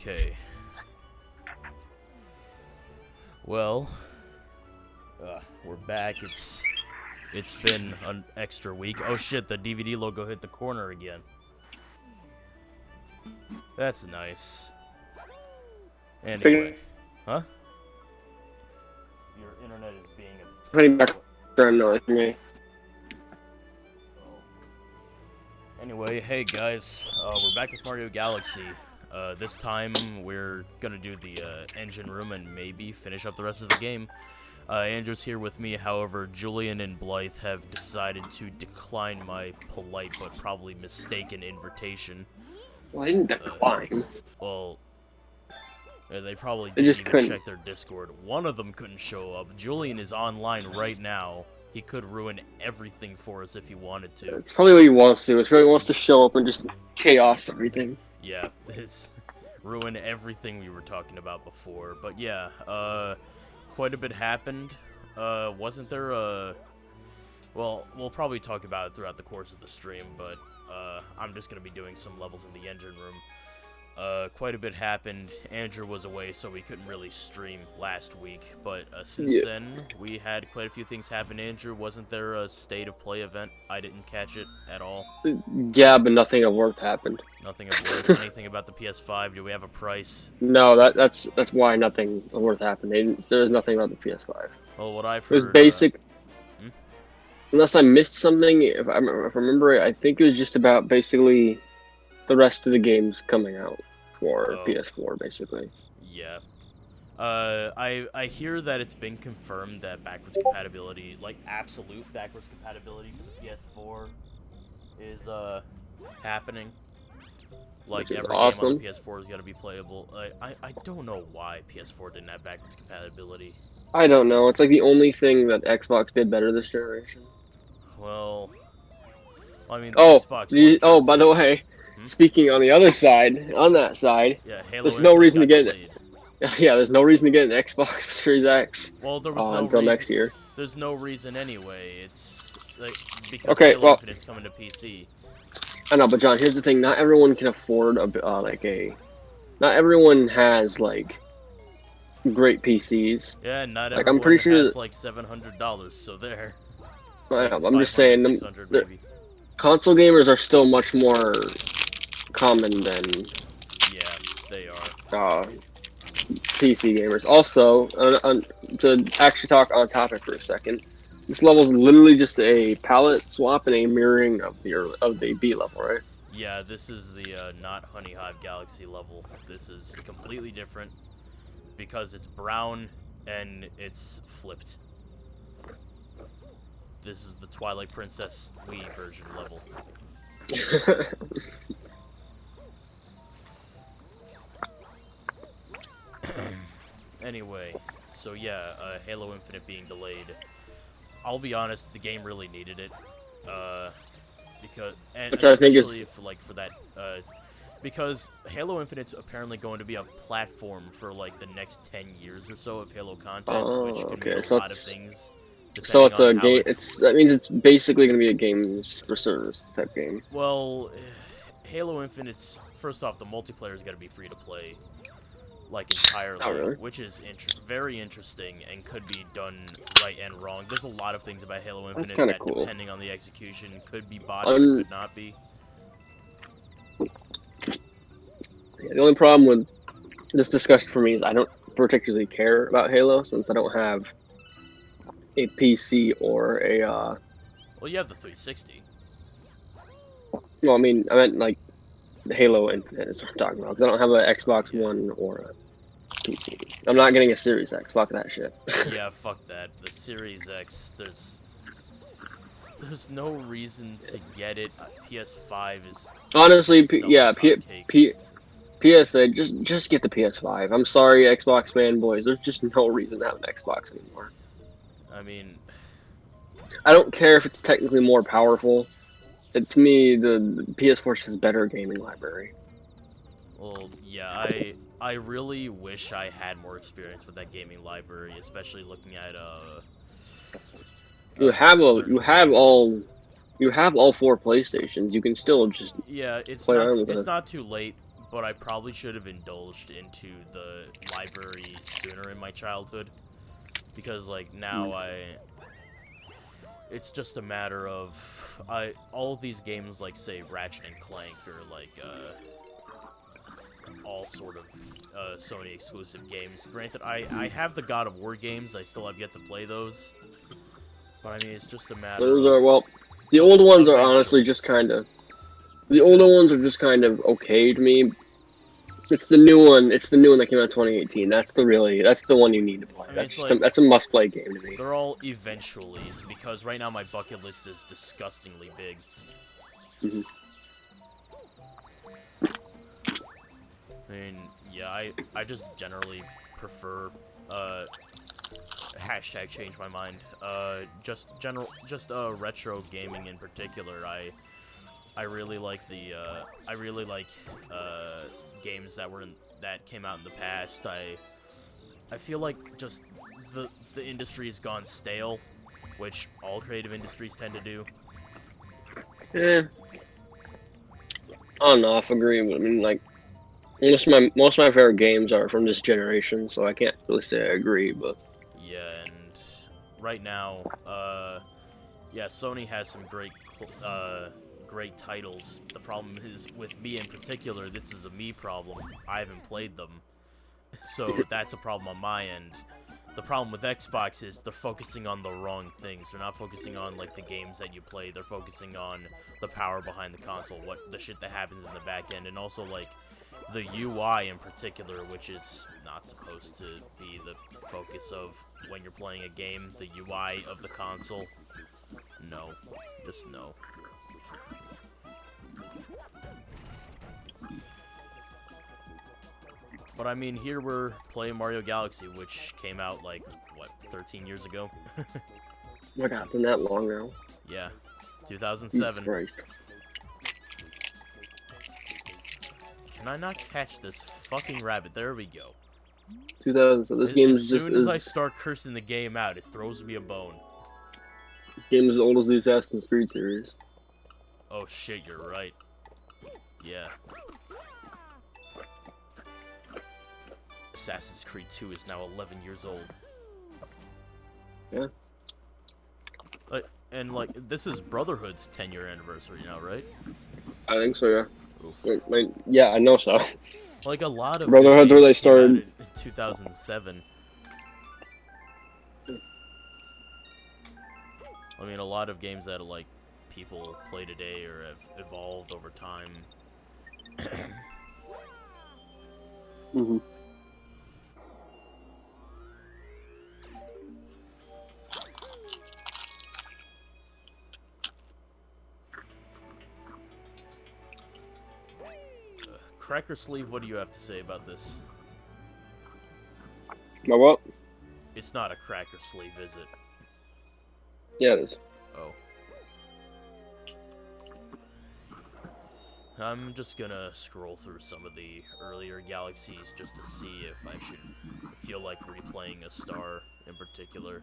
Okay. Well, we're back. It's been an extra week. Oh shit, the DVD logo hit the corner again. That's nice. Anyway, huh? Your internet is being a Pretty background noise for me. Anyway, hey guys, we're back with Mario Galaxy. This time we're gonna do the engine room and maybe finish up the rest of the game. Andrew's here with me, however, Julian and Blythe have decided to decline my polite but probably mistaken invitation. Well, I didn't decline. They probably didn't just even couldn't. check their Discord. One of them couldn't show up. Julian is online right now. He could ruin everything for us if he wanted to. It's probably what he wants to. It's probably wants to show up and just chaos everything. Yeah, ruin everything we were talking about before. But yeah, quite a bit happened. Wasn't there a... Well, we'll probably talk about it throughout the course of the stream, but I'm just going to be doing some levels in the engine room. Quite a bit happened. Andrew was away, so we couldn't really stream last week. But since then, we had quite a few things happen. Andrew, wasn't there a State of Play event? I didn't catch it at all. Yeah, but nothing of worth happened. Nothing of worth. Anything about the PS5? Do we have a price? No, that's why nothing of worth happened. There was nothing about the PS5. Well, what I've heard... It was basic... Unless I missed something, if I remember it, I think it was just about basically... the rest of the games coming out for PS4, basically. Yeah. I hear that it's been confirmed that backwards compatibility, like absolute backwards compatibility for the PS4 is happening. Like every awesome. game on the PS4 is gonna be playable. I don't know why PS4 didn't have backwards compatibility. I don't know. It's like the only thing that Xbox did better this generation. Well, I mean, Xbox. By the way. Speaking on the other side, on that side, yeah, there's no reason to get it. Yeah, there's no reason to get an Xbox Series X. Well, there was no until reason, next year. There's no reason anyway. It's like because Halo Infinite's coming to PC. I know, but John, here's the thing: not everyone can afford not everyone has like great PCs. Yeah, not everyone I'm pretty sure has like $700. So there. I know. I'm just saying, maybe. Console gamers are still much more common than they are PC gamers. Also, to actually talk on topic for a second, this level is literally just a palette swap and a mirroring of the B level, right? Yeah, this is the not Honey Hive Galaxy level. This is completely different because it's brown and it's flipped. This is the Twilight Princess Wii version level. Anyway, so yeah, Halo Infinite being delayed. I'll be honest, the game really needed it. Because Halo Infinite's apparently going to be a platform for like the next 10 years or so of Halo content, which can mean a lot of things. So it's a game. That means it's basically going to be a games for service type game. Well, Halo Infinite's first off, the multiplayer is going to be free to play, like entirely, which is very interesting and could be done right and wrong. There's a lot of things about Halo Infinite that, depending on the execution, could be botched, could not be. Yeah, the only problem with this discussion for me is I don't particularly care about Halo since I don't have a PC or a Well, you have the 360. Well, I mean, I meant like the Halo Infinite is what I'm talking about, because I don't have an Xbox One or a PC. I'm not getting a Series X. Fuck that shit. Yeah, fuck that. The Series X, there's no reason to get it. PS5 is honestly, PSA, just get the PS5. I'm sorry, Xbox fanboys. There's just no reason to have an Xbox anymore. I mean, I don't care if it's technically more powerful. To me, the PS4 just has better gaming library. Well, yeah, I really wish I had more experience with that gaming library, especially looking at you have all 4 PlayStations. You can still just it's play around with it's not too late. but I probably should have indulged into the library sooner in my childhood, because like now it's just a matter of all of these games, like say Ratchet and Clank or like all sort of Sony exclusive games. Granted, I have the God of War games. I still have yet to play those. But I mean, it's just a matter Those of... are, well, the old ones are honestly eventually. just kind of... The older ones are just kind of okay to me. It's the new one. It's the new one that came out in 2018. That's the one you need to play. I mean, That's it's just like, that's a must-play game to me. they're all eventuallys, because right now my bucket list is disgustingly big. Mm-hmm. I mean, yeah, I just generally prefer, hashtag change my mind, just retro gaming in particular. I really like games that came out in the past. I feel like just the industry has gone stale, which all creative industries tend to do. Yeah, on and off agree, but I mean, like, most of my favorite games are from this generation, so I can't really say I agree, but Yeah, and right now, yeah, Sony has some great titles. The problem is, with me in particular, this is a me problem. I haven't played them, so that's a problem on my end. The problem with Xbox is they're focusing on the wrong things. They're not focusing on, like, the games that you play. They're focusing on the power behind the console, the shit that happens in the back end, and also, like, the UI in particular, which is not supposed to be the focus of when you're playing a game. The UI of the console. No. Just no. But I mean, here we're playing Mario Galaxy, which came out, like, what, 13 years ago? oh my god, been that long now? Yeah, 2007. Christ. Can I not catch this fucking rabbit? There we go. 2000. So this game As is just soon as I start cursing the game out, it throws me a bone. this game is as old as the Assassin's Creed series. Oh shit, you're right. Yeah. Assassin's Creed 2 is now 11 years old. Yeah. And, like, this is Brotherhood's 10-year anniversary now, right? I think so, yeah. Oof. Yeah, I know so. Like, a lot of Brotherhood's where they games came out started. in 2007. I mean, a lot of games that, like, people play today or have evolved over time. Mm-hmm. Cracker Sleeve, what do you have to say about this? My what? It's not a Cracker Sleeve, is it? Yeah, it is. Oh. I'm just gonna scroll through some of the earlier galaxies just to see if I should feel like replaying a star in particular.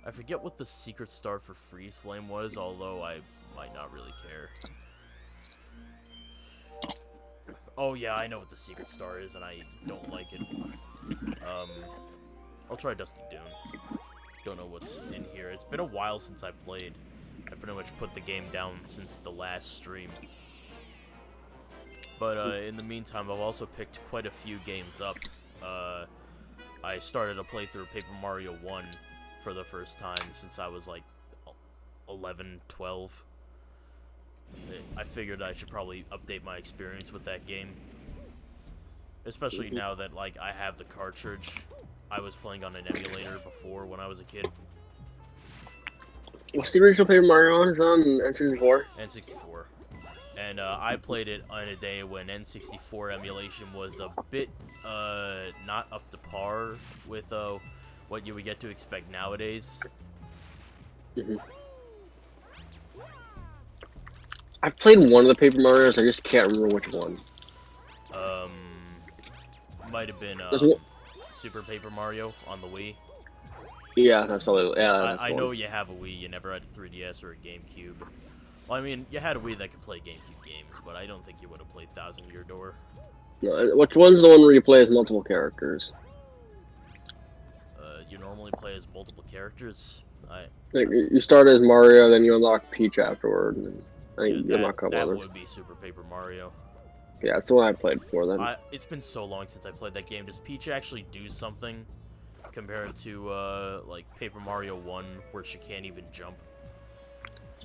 I forget what the secret star for Freeze Flame was, although I might not really care. Oh yeah, I know what the secret star is, and I don't like it. I'll try Dusty Dune. Don't know what's in here. It's been a while since I played. I pretty much put the game down since the last stream. But in the meantime, I've also picked quite a few games up. I started a playthrough of Paper Mario 1 for the first time since I was like 11, 12. I figured I should probably update my experience with that game. Especially now that, like, I have the cartridge. I was playing on an emulator before when I was a kid. What's the original Paper Mario on? Is it on N64? N64. And I played it on a day when N64 emulation was a bit not up to par with what you would get to expect nowadays. Mm-hmm. I've played one of the Paper Marios, I just can't remember which one. Might have been Super Paper Mario on the Wii. Yeah, that's probably, yeah, that's I the know one. you have a Wii, you never had a 3DS or a GameCube. Well, I mean, you had a Wii that could play GameCube games, but I don't think you would have played Thousand Year Door. Which one's the one where you play as multiple characters? You normally play as multiple characters. Like, you start as Mario, then you unlock Peach afterward, and I think you unlock a couple that others. would be Super Paper Mario. Yeah, it's the one I played before then. It's been so long since I played that game. Does Peach actually do something compared to like Paper Mario 1, where she can't even jump?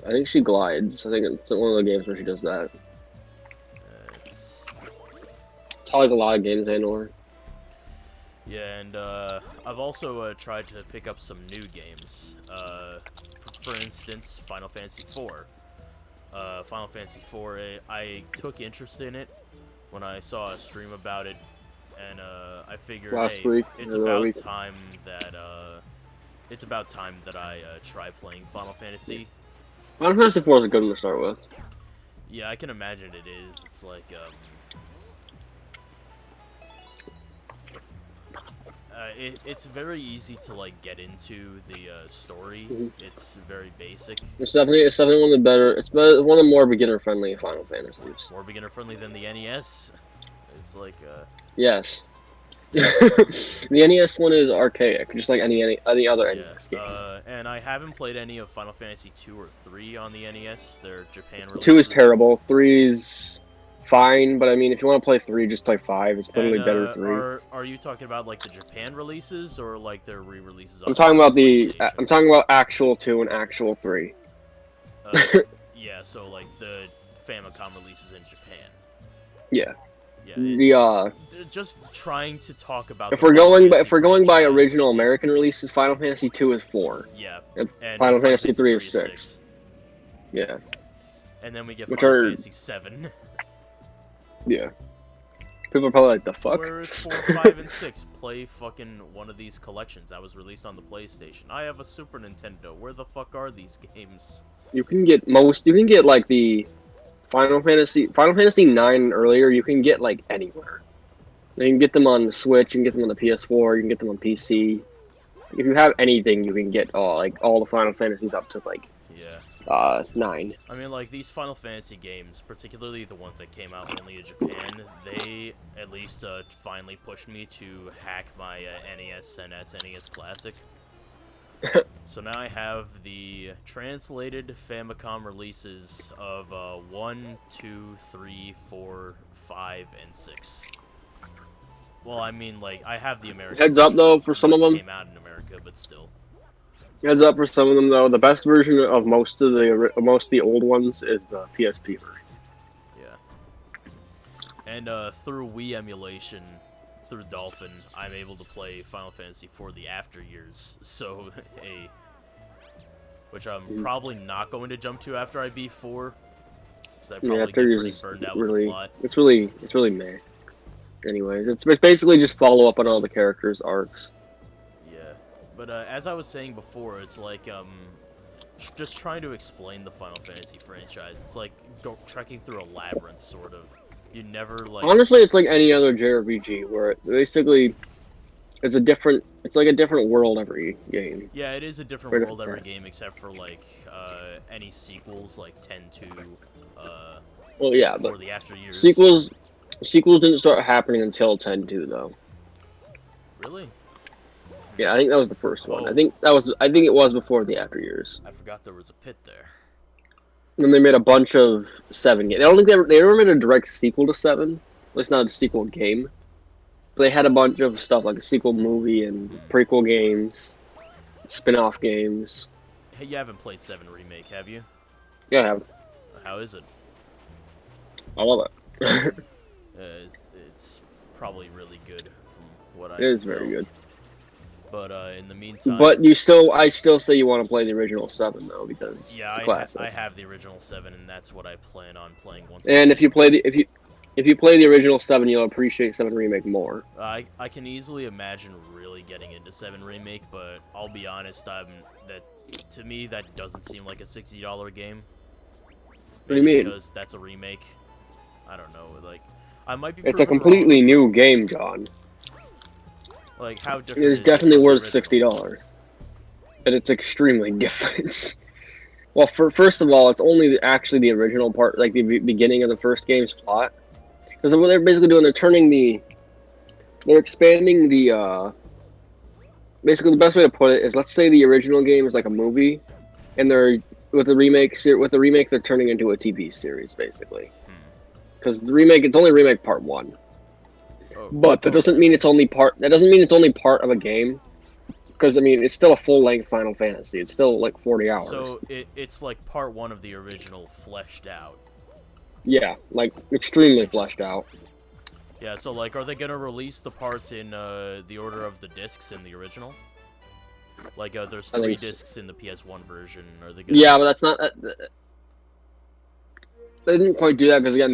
I think she glides. I think it's one of the games where she does that. It's how like a lot of games I know her. Yeah, and I've also tried to pick up some new games. For instance, Final Fantasy IV. Final Fantasy IV, I took interest in it when I saw a stream about it, and I figured, it's about time that I try playing Final Fantasy. Final Fantasy IV is a good one to start with. Yeah, I can imagine it is. It's like it's very easy to like get into the story. It's very basic. It's definitely one of the better. It's one of the more beginner friendly Final Fantasies. More beginner friendly than the NES. It's like yes. The NES one is archaic, just like any other NES game. And I haven't played any of Final Fantasy 2 or 3 on the NES. They're Japan releases. 2 is terrible. 3's fine, but I mean, if you want to play 3, just play 5. It's literally better 3. Are you talking about like the Japan releases or like their re-releases? I'm talking about actual 2 and actual 3. Yeah, so like the Famicom releases in Japan. Yeah. Yeah. Just trying to talk about. If we're going by original American releases, Final Fantasy 2 is 4. Yeah. And Final Fantasy 3 is 6. Yeah. And then we get Final Fantasy 7. Yeah. People are probably like, the fuck? Where is 4, 5, and 6? Play fucking one of these collections that was released on the PlayStation. I have a Super Nintendo. Where the fuck are these games? You can get like the Final Fantasy 9 and earlier, you can get like anywhere. You can get them on the Switch, you can get them on the PS4, you can get them on PC. If you have anything, you can get all the Final Fantasies up to like 9. I mean, like, these Final Fantasy games, particularly the ones that came out only in Japan, they at least finally pushed me to hack my NES and SNES Classic. So now I have the translated Famicom releases of 1, 2, 3, 4, 5, and 6. Well, I mean, like, I have the American. Heads up, though, for some of them. Came out in America, but still. Heads up for some of them, though. The best version of most of the old ones is the PSP version. Yeah. And through Wii emulation, through Dolphin, I'm able to play Final Fantasy for the after years. So, which I'm probably not going to jump to after I beat 4. Because I probably get pretty burned out with the plot. It's really meh. Anyways, it's basically just follow up on all the characters' arcs. Yeah, but as I was saying before, it's like just trying to explain the Final Fantasy franchise. It's like trekking through a labyrinth, sort of. You never like. Honestly, it's like any other JRPG where it's like a different world every game. Yeah, it is a different world every game, except for like any sequels like 10-2. Well, yeah, but the after years. Sequels didn't start happening until 10-2, though. Really? Yeah, I think that was the first one. I think it was before the after years. I forgot there was a pit there. And then they made a bunch of 7 games. I don't think they ever made a direct sequel to 7. At least not a sequel game. But they had a bunch of stuff like a sequel movie and prequel games, spin-off games. Hey, you haven't played 7 Remake, have you? Yeah, I have. How is it? I love it. It's probably really good from what I It is very good. But in the meantime, but I still say you want to play the original 7 though, because it's a classic. I have the original 7, and that's what I plan on playing once. And if you play the original 7, you'll appreciate 7 Remake more. I can easily imagine really getting into 7 Remake, but I'll be honest, to me that doesn't seem like a $60 game. What do you mean? Because that's a remake. I don't know, like I might be. It's a completely new game, John. Like how different? It is definitely worth $60, and it's extremely different. Well, first of all, it's only actually the original part, like the beginning of the first game's plot. Because what they're basically doing, they're expanding basically the best way to put it is, let's say the original game is like a movie, and they're with the remake they're turning into a TV series basically. Because it's only remake part 1. But that doesn't mean it's only part. That doesn't mean it's only part of a game. Because I mean, it's still a full-length Final Fantasy. It's still like 40 hours. So it's like part 1 of the original fleshed out. Yeah, like extremely fleshed out. Yeah. So like, are they gonna release the parts in the order of the discs in the original? Like, there's 3 discs in the PS1 version. Are they gonna... Yeah, but that's not. They didn't quite do that because again,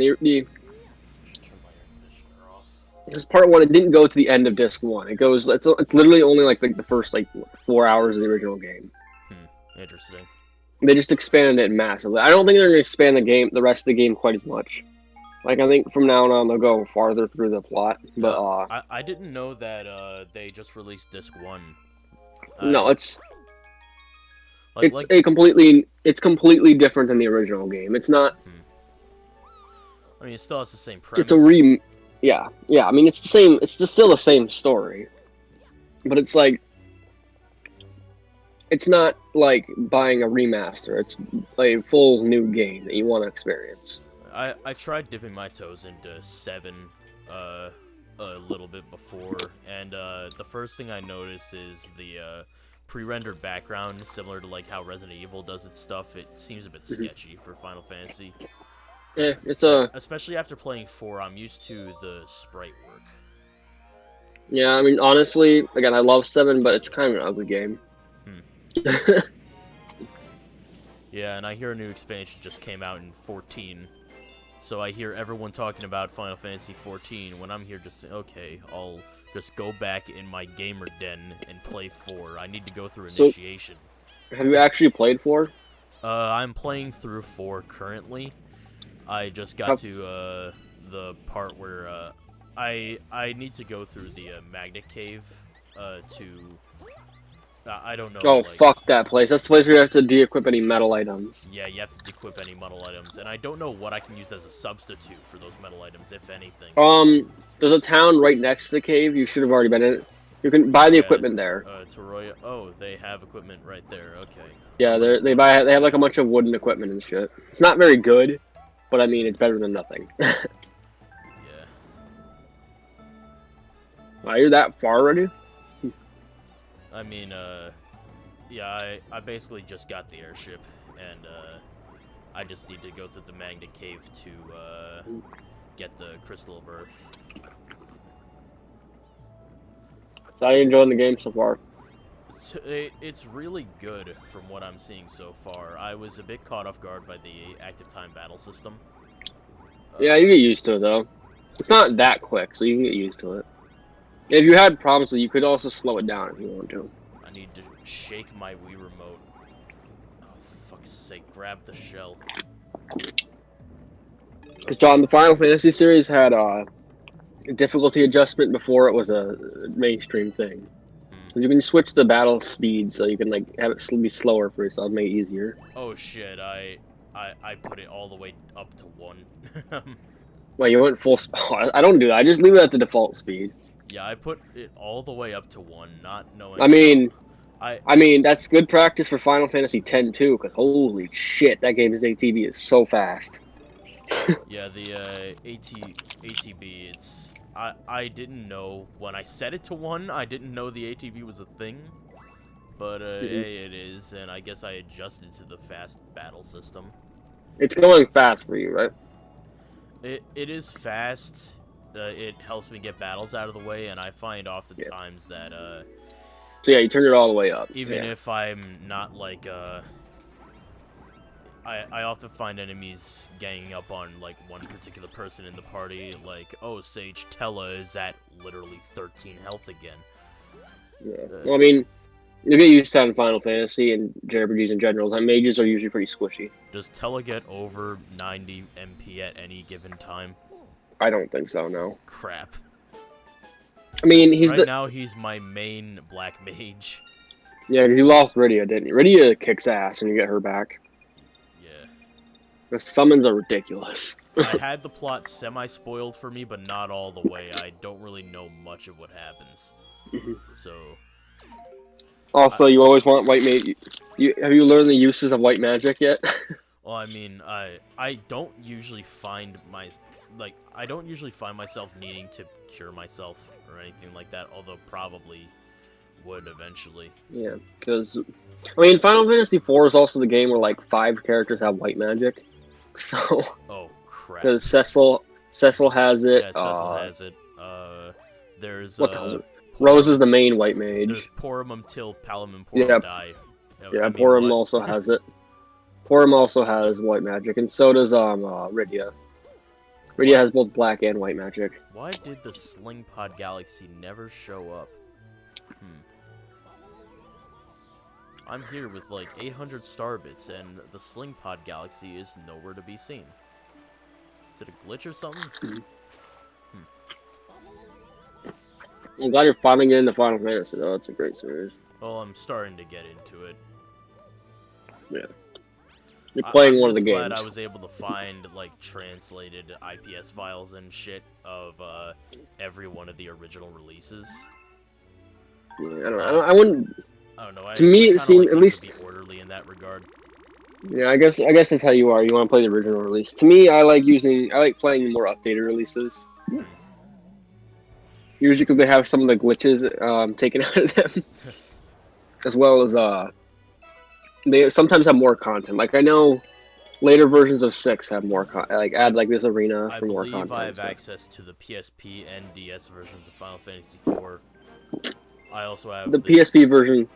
Because part 1, it didn't go to the end of disc 1. It goes. It's literally only like the first 4 hours of the original game. Interesting. They just expanded it massively. I don't think they're gonna expand the rest of the game quite as much. Like I think from now on they'll go farther through the plot. But I didn't know that they just released disc 1. No, it's completely different than the original game. It's not. I mean, it still has the same premise. It's yeah. I mean, it's the same. It's still the same story, but it's like it's not like buying a remaster. It's a full new game that you want to experience. I tried dipping my toes into 7 a little bit before, and the first thing I noticed is the pre-rendered background, similar to like how Resident Evil does its stuff. It seems a bit sketchy for Final Fantasy. Yeah, especially after playing 4, I'm used to the sprite work. Yeah, I mean, honestly, again, I love 7, but it's kind of an ugly game. Yeah, and I hear a new expansion just came out in 14. So I hear everyone talking about Final Fantasy 14 when I'm here just okay, I'll just go back in my gamer den and play 4. I need to go through initiation. Have you actually played 4? I'm playing through 4 currently. I just got to the part where I need to go through the magnet cave to I don't know. Oh, fuck that place. That's the place where you have to de-equip any metal items. Yeah, you have to de-equip any metal items, and I don't know what I can use as a substitute for those metal items, if anything. There's a town right next to the cave. You should have already been in it. You can buy the equipment there. Toroya. Oh, they have equipment right there. Okay. Yeah, they have like a bunch of wooden equipment and shit. It's not very good, but I mean, it's better than nothing. Yeah. Wow, you're that far already? I mean, yeah, I basically just got the airship, and, I just need to go through the magnet cave to, get the Crystal of Earth. So how are you enjoying the game so far? It's really good from what I'm seeing so far. I was a bit caught off guard by the active time battle system. Yeah, you get used to it, though. It's not that quick, so you can get used to it. If you had problems with it, you could also slow it down if you want to. I need to shake my Wii remote. Oh, fuck's sake, grab the shell. Because, John, the Final Fantasy series had a difficulty adjustment before it was a mainstream thing. You can switch the battle speed so you can like have it be slower for yourself, make it easier. Oh shit, I put it all the way up to 1. Well, you went full I don't do that. I just leave it at the default speed. Yeah, I put it all the way up to 1, not knowing... I mean, that's good practice for Final Fantasy X too, because holy shit, that game's ATB is so fast. Yeah, the ATB, it's... I didn't know when I set it to 1, I didn't know the ATB was a thing. But, hey, it is, and I guess I adjusted to the fast battle system. It's going fast for you, right? It is fast. It helps me get battles out of the way, and I find oftentimes that, So yeah, you turn it all the way up. Even if I'm not, like, I often find enemies ganging up on, like, one particular person in the party, like, oh, Sage Tella is at literally 13 health again. Yeah. Well, I mean, you get used to that in Final Fantasy and JRPGs in general. Mages are usually pretty squishy. Does Tella get over 90 MP at any given time? I don't think so, no. Crap. I mean, now he's my main black mage. Yeah, because you lost Rydia, didn't you? Rydia kicks ass when you get her back. Yeah. The summons are ridiculous. I had the plot semi-spoiled for me, but not all the way. I don't really know much of what happens. So... Also, you always want white magic. Have you learned the uses of white magic yet? Well, I mean, I don't usually find I don't usually find myself needing to cure myself or anything like that, although probably would eventually. Yeah, because I mean, Final Fantasy IV is also the game where like 5 characters have white magic. So. Oh crap. Because Cecil has it. Yeah, Cecil has it. There's what the hell is it? Rose is the main white mage. There's Porum until Palom and Porum die. Yeah, Porum also has it. Porum also has white magic, and so does Rydia. Rydia has both black and white magic. Why did the Sling Pod Galaxy never show up? I'm here with like 800 star bits, and the Sling Pod Galaxy is nowhere to be seen. Is it a glitch or something? I'm glad you're finally getting into Final Fantasy, though. It's a great series. Well, I'm starting to get into it. Yeah. You're playing one of the games. I'm glad I was able to find, like, translated IPS files and shit of every one of the original releases. Yeah, I don't know. I wouldn't... I don't know. To me, it seemed at least... be orderly in that regard. Yeah, I guess that's how you are. You want to play the original release. To me, I like playing more updated releases. Usually because they have some of the glitches taken out of them. As well as, they sometimes have more content. Like, I know later versions of 6 have more add, like, this arena for more content. I believe I have access to the PSP and DS versions of Final Fantasy IV. I also have the PSP version.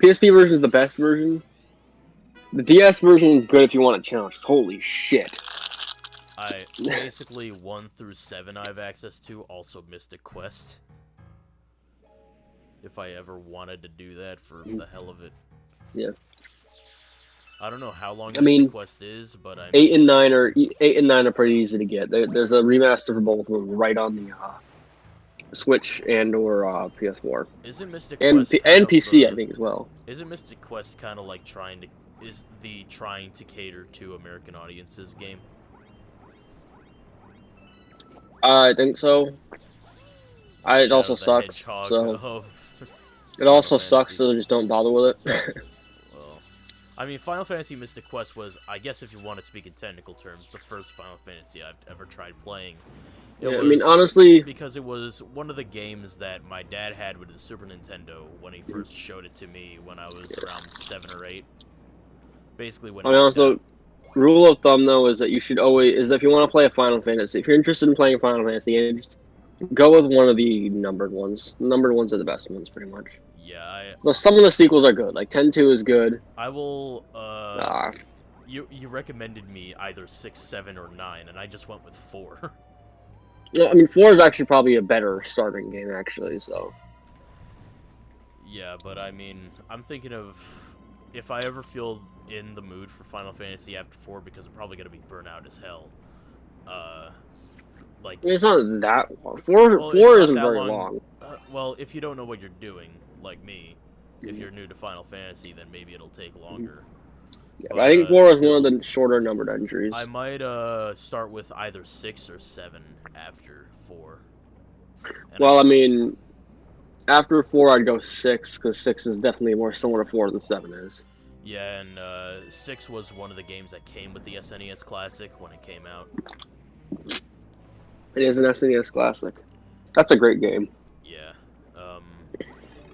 PSP version is the best version. The DS version is good if you want a challenge. Holy shit. I basically 1 through 7 I have access to, also Mystic Quest. If I ever wanted to do that for the hell of it. Yeah. I don't know how long Mystic Quest is, but I mean, 8 and 9 are pretty easy to get. There's a remaster for both of them right on the Switch and or PS4. Isn't Mystic Quest and PC I think as well. Isn't Mystic Quest kind of like trying to cater to American audiences game? I think so. It also sucks. So it also sucks, so just don't bother with it. Well, I mean, Final Fantasy Mystic Quest was, I guess, if you want to speak in technical terms, the first Final Fantasy I've ever tried playing. I mean, honestly, because it was one of the games that my dad had with the Super Nintendo when he first showed it to me when I was around 7 or 8. Basically, when. Rule of thumb though is that you should always if you want to play a Final Fantasy, if you're interested in playing a Final Fantasy game, just go with one of the numbered ones. The numbered ones are the best ones, pretty much. Yeah, Though some of the sequels are good. Like 10-2 is good. I will. You recommended me either 6, 7, or 9, and I just went with 4. Yeah, I mean 4 is actually probably a better starting game, actually. So. Yeah, but I mean, I'm thinking of if I ever feel in the mood for Final Fantasy after 4, because I'm probably gonna be burnt out as hell. Like I mean, it's not that long. 4 isn't very long. Well, if you don't know what you're doing, like me, if you're new to Final Fantasy, then maybe it'll take longer. Yeah, but I think 4 is one of the shorter numbered entries. I might start with either 6 or 7 after 4. Well, I mean, after 4, I'd go 6, because 6 is definitely more similar to 4 than 7 is. Yeah, and 6 was one of the games that came with the SNES Classic when it came out. It is an SNES Classic. That's a great game. Yeah.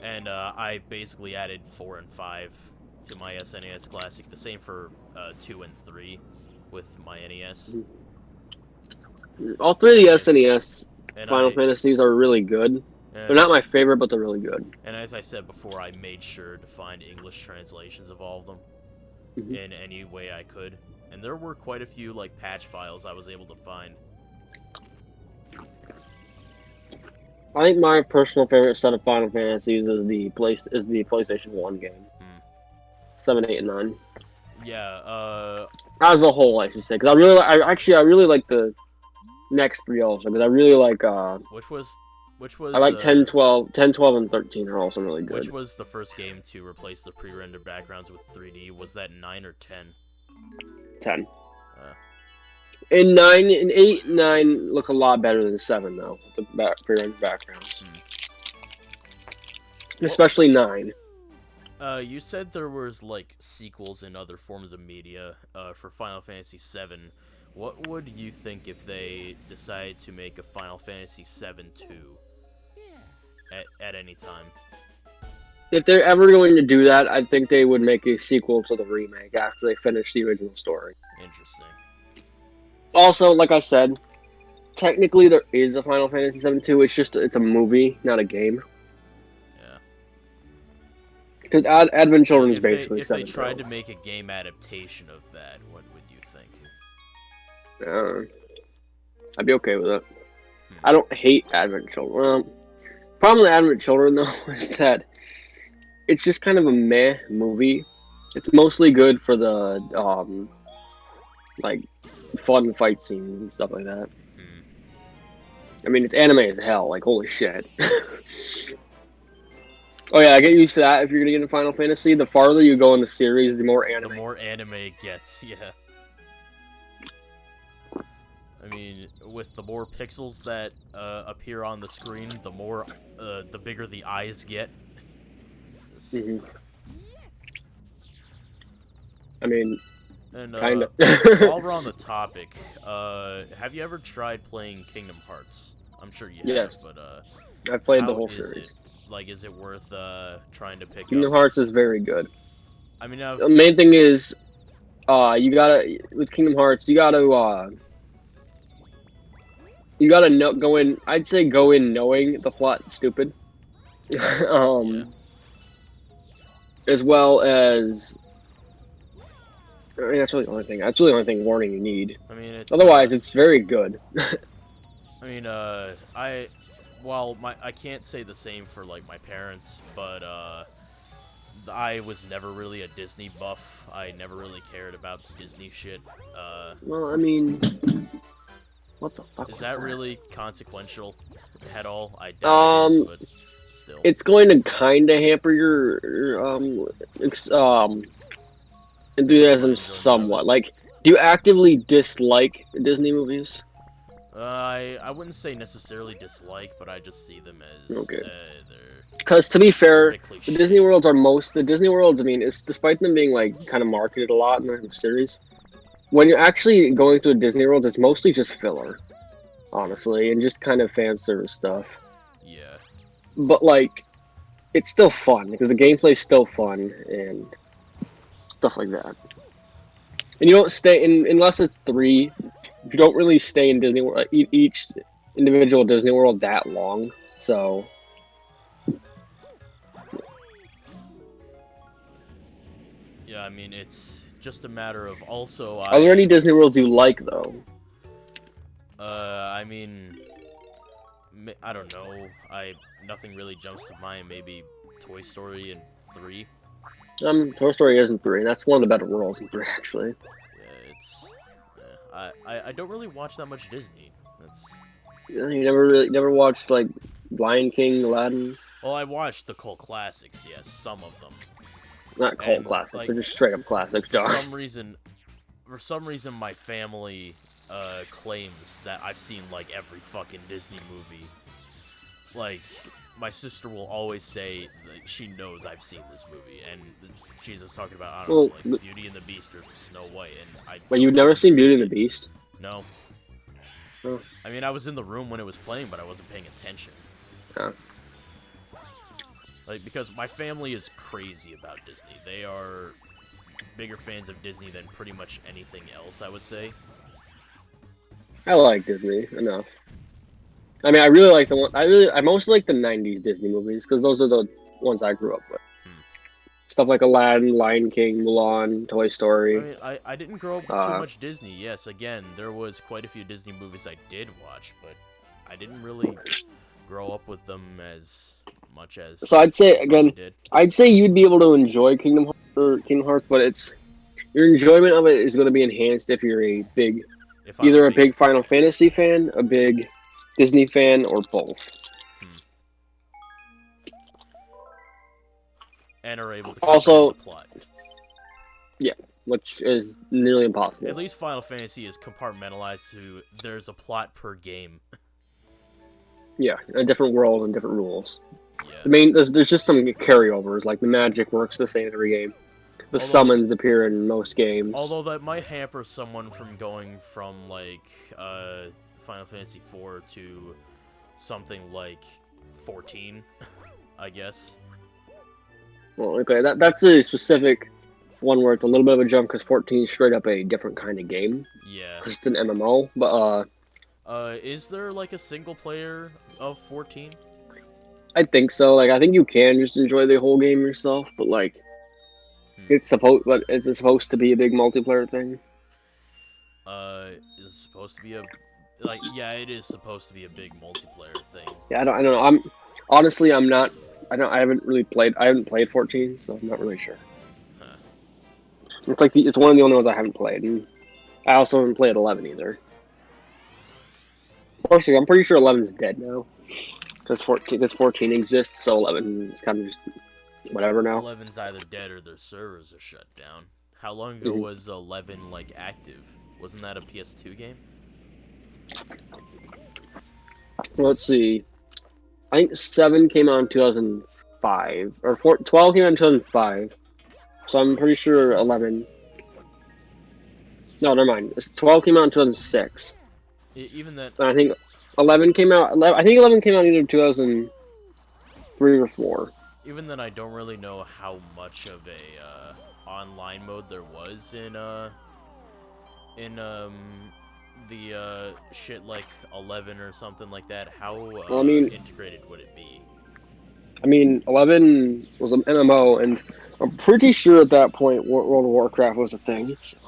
And I basically added 4 and 5 to my SNES Classic. The same for 2 and 3 with my NES. All 3 of the SNES Final Fantasies are really good. They're not my favorite, but they're really good. And as I said before, I made sure to find English translations of all of them in any way I could. And there were quite a few like patch files I was able to find. I think my personal favorite set of Final Fantasies is the PlayStation 1 game. 7, 8, and 9. Yeah, as a whole, I should say, because I really like the next 3 also, because I really like Which was I like 10, 12, and 13 are also really good. Which was the first game to replace the pre-rendered backgrounds with 3D? Was that 9 or 10? 10. And 9 and 8 and 9 look a lot better than 7 though. The background. Especially 9. You said there was like sequels in other forms of media for Final Fantasy VII. What would you think if they decided to make a Final Fantasy VII 2 at any time? If they're ever going to do that, I think they would make a sequel to the remake after they finish the original story. Interesting. Also, like I said, technically there is a Final Fantasy VII 2. It's a movie, not a game. Yeah. Because Advent Children is If basically they 7. tried to make a game adaptation of that, what would you think? I'd be okay with it. I don't hate Advent Children. Well, problem with Advent Children though is that it's just kind of a meh movie. It's mostly good for the like fun fight scenes and stuff like that. I mean, it's anime as hell. Like, holy shit. Oh yeah, I get used to that. If you're gonna get into Final Fantasy, the farther you go in the series, the more anime. The more anime it gets, yeah. I mean, with the more pixels that appear on the screen, the bigger the eyes get. Mm-hmm. I mean, and kind of. while we're on the topic, have you ever tried playing Kingdom Hearts? I'm sure you have, Yes. but I've played the how whole is series. it? Like, is it worth trying to pick Kingdom up? Hearts is very good. I mean, The main thing is, you gotta with Kingdom Hearts, you gotta go in. I'd say go in knowing the plot's stupid. Yeah. As well as, I mean, that's really the only thing. That's really the only thing warning you need. I mean, it's Otherwise, it's very good. I mean, I can't say the same for like my parents, but I was never really a Disney buff. I never really cared about Disney shit. Well, I mean, what the fuck? Is that really consequential at all? I doubt it is, but still. It's going to kind of hamper your enthusiasm somewhat. Like, do you actively dislike Disney movies? I wouldn't say necessarily dislike, but I just see them as Okay. they're Because to be fair, cliche. the Disney Worlds. I mean, it's despite them being like kind of marketed a lot in the series. When you're actually going through a Disney World, it's mostly just filler, honestly, and just kind of fan service stuff. Yeah. But like, it's still fun because the gameplay's still fun and stuff like that. And you don't stay in unless it's 3. You don't really stay in Disney World, each individual Disney World that long. So Yeah, I mean, it's just a matter of also. Are there any Disney Worlds you like though? I mean, I don't know. Nothing really jumps to mind. Maybe Toy Story and 3. Toy Story isn't 3. That's one of the better worlds in 3, actually. Yeah, it's. I don't really watch that much Disney. That's. You never watched like Lion King, Aladdin? Well, I watched the cult classics. Yes, some of them. Not cult classics. Like, they're just straight up classics, for dog. some reason, my family claims that I've seen like every fucking Disney movie. Like, my sister will always say like, she knows I've seen this movie, and she's just talking about I don't know, like Beauty and the Beast or Snow White, and But you've never seen Beauty and the Beast? No. Oh. I mean, I was in the room when it was playing, but I wasn't paying attention. Yeah. Like, because my family is crazy about Disney. They are bigger fans of Disney than pretty much anything else, I would say. I like Disney enough. I mean, I really like I mostly like the '90s Disney movies because those are the ones I grew up with. Stuff like Aladdin, Lion King, Mulan, Toy Story. I mean, I didn't grow up with too much Disney. Yes, again, there was quite a few Disney movies I did watch, but I didn't really grow up with them as much as. So I'd say you'd be able to enjoy Kingdom Hearts, but your enjoyment of it is going to be enhanced if you're a big Final Fantasy fan, a big Disney fan, or both. And are able to also the plot. Yeah. which is nearly impossible. At least Final Fantasy is compartmentalized to there's a plot per game. Yeah, a different world and different rules. Yeah. I mean, there's just some carryovers. Like the magic works the same in every game. The summons appear in most games. Although that might hamper someone from going from like Final Fantasy 4 to something like 14, I guess. Well, okay, that's a specific one where it's a little bit of a jump because 14 is straight up a different kind of game. Yeah. Because it's an MMO, but is there like a single player of 14? I think so. Like, I think you can just enjoy the whole game yourself, but like, is it supposed to be a big multiplayer thing? Is supposed to be yeah, it is supposed to be a big multiplayer thing. Yeah, I don't know. I'm not. I haven't really played. I haven't played 14, so I'm not really sure. Huh. It's one of the only ones I haven't played, and I also haven't played 11 either. Actually, I'm pretty sure 11's dead now. Because 14 exists, so 11 is kind of just whatever now. 11's either dead or their servers are shut down. How long ago was 11 like active? Wasn't that a PS2 game? Let's see. I think 7 came out in 2005, or 12 came out in 2005. So I'm pretty sure 11. No, never mind. 12 came out in 2006. Even that. And I think 11 came out. I think 11 came out either 2003 or 4. Even then, I don't really know how much of a online mode there was in the shit like 11 or something like that. How Well, I mean, integrated would it be? I mean, 11 was an MMO, and I'm pretty sure at that point World of Warcraft was a thing. So.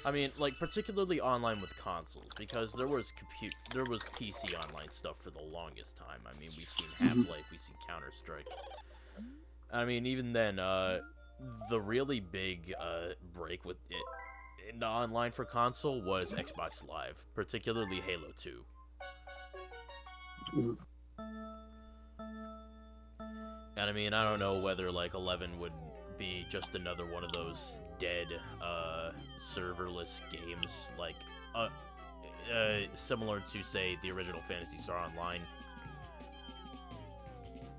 I mean, like particularly online with consoles, because there was PC online stuff for the longest time. I mean, we've seen Half-Life, we've seen Counter-Strike. I mean, even then, the really big break with it into online for console was Xbox Live, particularly Halo 2. And I mean, I don't know whether like 11 would be just another one of those dead serverless games, like similar to say the original Phantasy Star Online.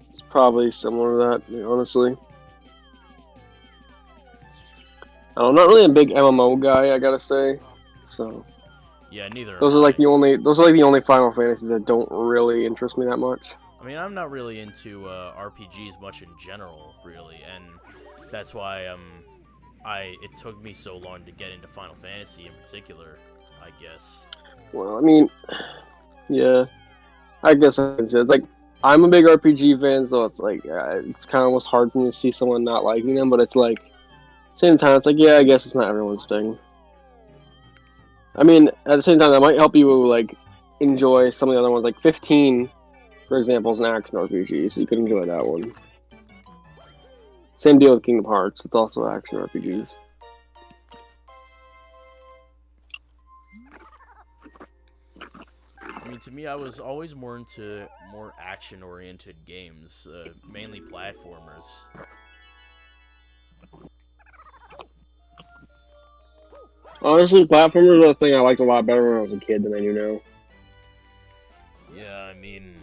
It's probably similar to that, honestly. I'm not really a big MMO guy, I gotta say. So yeah, neither. Those are like the only Final Fantasies that don't really interest me that much. I mean, I'm not really into RPGs much in general, really, and that's why it took me so long to get into Final Fantasy in particular, I guess. Well, I mean, yeah, I guess it's like I'm a big RPG fan, so it's like it's kind of almost hard for me to see someone not liking them, but it's like same time, it's like yeah, I guess it's not everyone's thing. I mean, at the same time, that might help you like enjoy some of the other ones, like 15. For example, is an action RPG, so you could enjoy that one. Same deal with Kingdom Hearts, it's also action RPGs. I mean, to me, I was always more into more action-oriented games, mainly platformers. Honestly, platformers are the thing I liked a lot better when I was a kid than I do now. Yeah, I mean,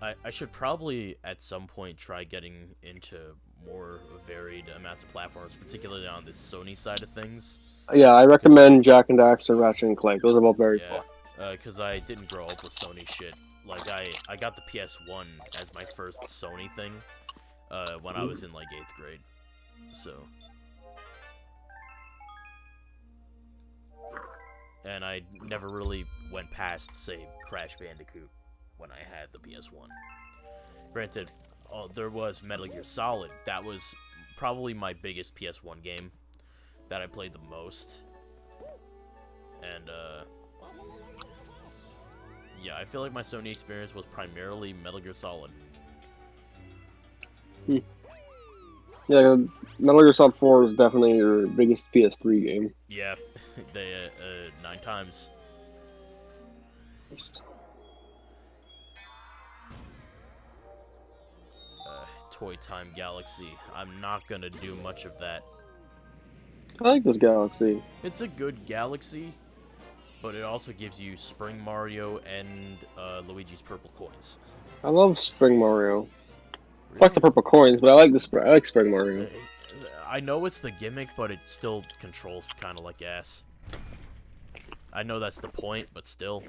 I should probably at some point try getting into more varied amounts of platforms, particularly on the Sony side of things. Yeah, I recommend Jak and Daxter, Ratchet and Clank. Those are both very fun. Because I didn't grow up with Sony shit. Like, I got the PS1 as my first Sony thing when I was in, like, 8th grade. So. And I never really went past, say, Crash Bandicoot when I had the PS1. Granted, there was Metal Gear Solid. That was probably my biggest PS1 game that I played the most. And, yeah, I feel like my Sony experience was primarily Metal Gear Solid. Yeah, Metal Gear Solid 4 is definitely your biggest PS3 game. Yeah, they 9 times. Toy Time Galaxy. I'm not gonna do much of that. I like this galaxy. It's a good galaxy, but it also gives you Spring Mario and Luigi's Purple Coins. I love Spring Mario. I like the Really? purple coins, but I like I like Spring Mario. I know it's the gimmick, but it still controls kind of like ass. I know that's the point, but still.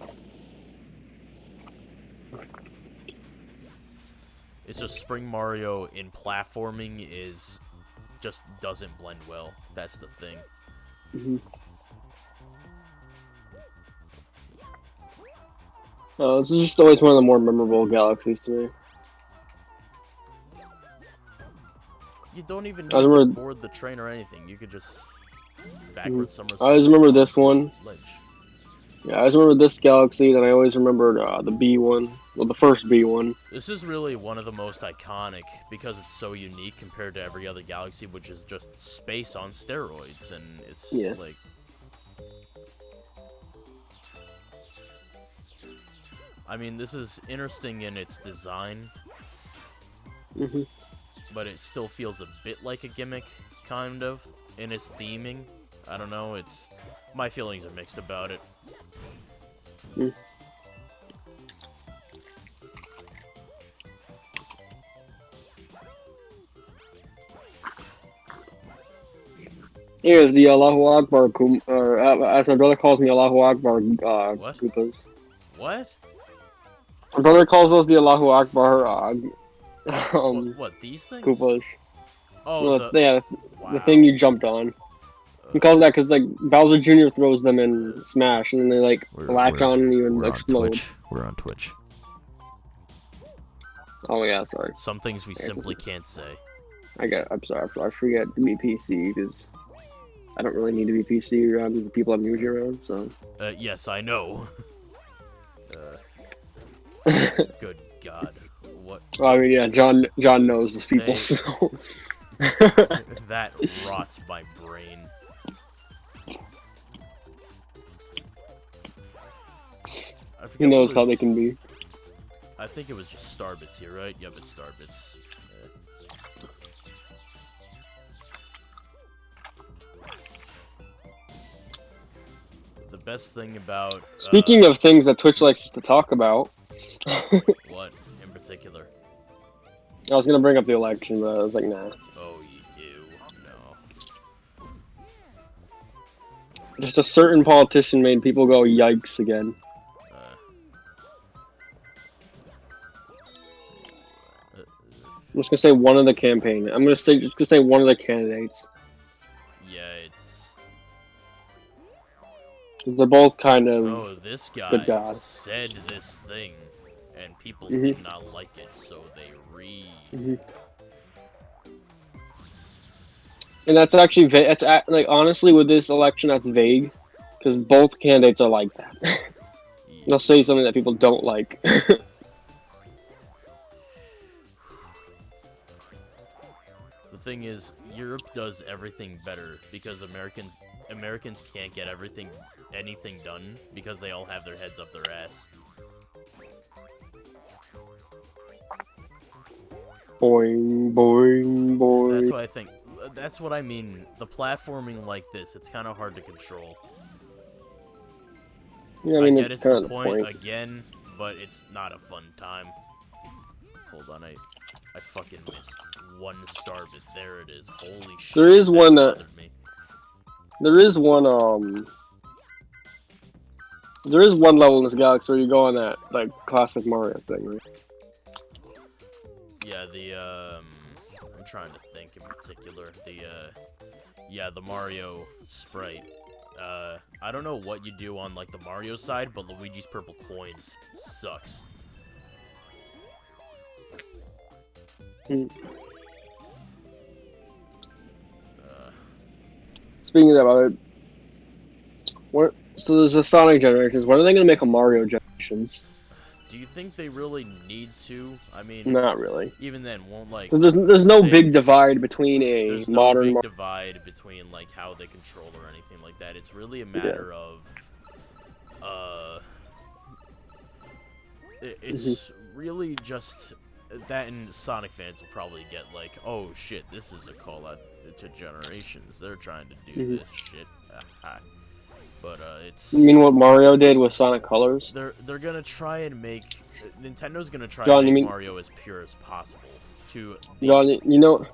It's just Spring Mario in platforming just doesn't blend well. That's the thing. Mm-hmm. This is just always one of the more memorable galaxies to me. You don't even I need to remember, board the train or anything. You could just backward somersault. I always remember this one. Ledge. Yeah, I always remember this galaxy, and I always remembered the B one. Well, the first B one. This is really one of the most iconic because it's so unique compared to every other galaxy, which is just space on steroids, and it's like. I mean, this is interesting in its design, but it still feels a bit like a gimmick, kind of, in its theming. I don't know, my feelings are mixed about it. Here's the Allahu Akbar, as my brother calls me, Allahu Akbar What? Koopas. What? My brother calls those the Allahu Akbar What, these things? Koopas. Oh, Well, yeah, wow. the thing you jumped on. He calls that because like Bowser Jr. throws them in Smash, and then they like latch on and even explode. We're on Twitch. Oh yeah, sorry. Some things we simply can't say. I'm sorry. I forget to be PC because I don't really need to be PC around the people I'm usually around. So. Yes, I know. Good God, what? Well, I mean, yeah, John knows his people, so. That rots my brain. He knows how they can be. I think it was just Starbits here, right? Yep, it's Starbits. The best thing about... Speaking of things that Twitch likes to talk about... What, in particular? I was gonna bring up the election, but I was like, nah. Oh, ew, no. Just a certain politician made people go, yikes, again. I'm just gonna say one of the campaign. I'm just gonna say one of the candidates. Yeah, it's... They're both kind of... Oh, this guy good guys. said this thing, and people did not like it, so they And that's actually like honestly with this election that's vague, because both candidates are like that. They'll say something that people don't like. The thing is, Europe does everything better because Americans can't get anything done because they all have their heads up their ass. Boing, boing, boing. That's what I think. That's what I mean. The platforming like this, it's kind of hard to control. Yeah, I mean, get it's the point again, but it's not a fun time. Hold on, I fucking missed one star, but there it is. Holy shit. There is one that me. There is one there is one level in this galaxy where you go on that like classic Mario thing, right? Yeah, I'm trying to think in particular. The Mario sprite. I don't know what you do on like the Mario side, but Luigi's Purple Coins sucks. Speaking of that, so there's a Sonic Generations. When are they gonna make a Mario Generations? Do you think they really need to? I mean, not really. Even then, won't like. There's no big divide between a modern. There's no big divide between like how they control or anything like that. It's really a matter of, it's really just that, and Sonic fans will probably get like, oh shit, this is a call out. to Generations. They're trying to do this shit. But it's. You mean what Mario did with Sonic Colors? They're gonna try and make Nintendo's gonna try John, and make Mario as pure as possible. To the, John, you know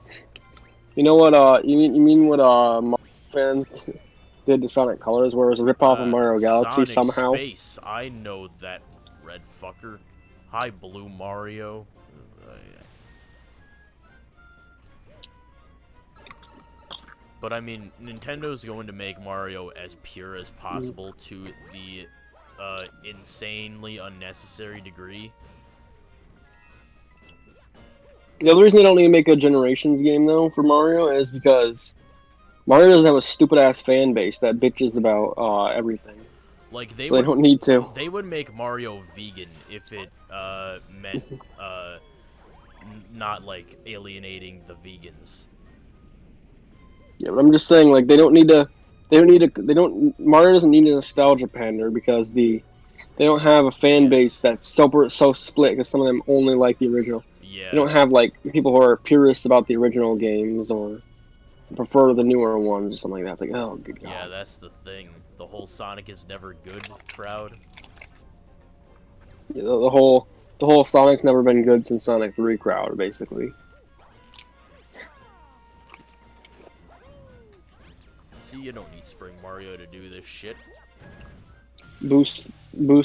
what? You mean what Mario fans did to Sonic Colors, where it was a ripoff of Mario Galaxy Sonic somehow? Space. I know that red fucker. Hi, Blue Mario. But I mean, Nintendo's going to make Mario as pure as possible to the insanely unnecessary degree. The other reason they don't need to make a Generations game, though, for Mario is because Mario doesn't have a stupid-ass fan base that bitches about everything. Like, they don't need to. They would make Mario vegan if it meant not, like, alienating the vegans. Yeah, but I'm just saying, like, Mario doesn't need a nostalgia pander because they don't have a fan base that's so split because some of them only like the original. Yeah. You don't have, like, people who are purists about the original games or prefer the newer ones or something like that. It's like, oh, good God. Yeah, that's the thing. The whole Sonic is never good crowd. Yeah, the whole Sonic's never been good since Sonic 3 crowd, basically. See, you don't need Spring Mario to do this shit. Boost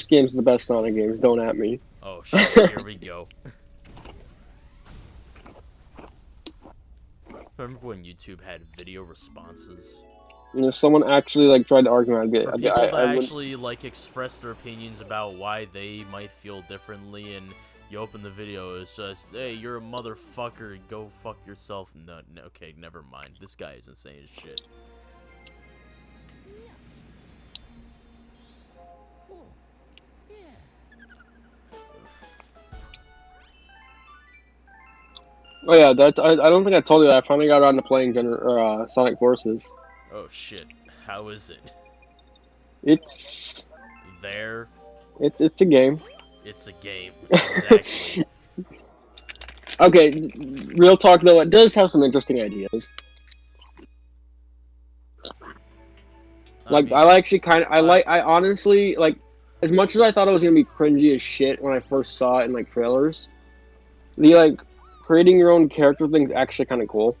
games are the best Sonic games. Don't at me. Oh shit! Here we go. Remember when YouTube had video responses? And if someone actually like tried to argue, I'd get. For people that actually like express their opinions about why they might feel differently, and you open the video, it's just, hey, you're a motherfucker. Go fuck yourself. No, okay, never mind. This guy isn't saying shit. Oh yeah, I don't think I told you that. I finally got around to playing Sonic Forces. Oh shit! How is it? It's there. It's a game. It's a game. Exactly. Okay, real talk though, it does have some interesting ideas. I honestly like, as much as I thought it was gonna be cringy as shit when I first saw it in like trailers, the like creating your own character thing's actually kind of cool.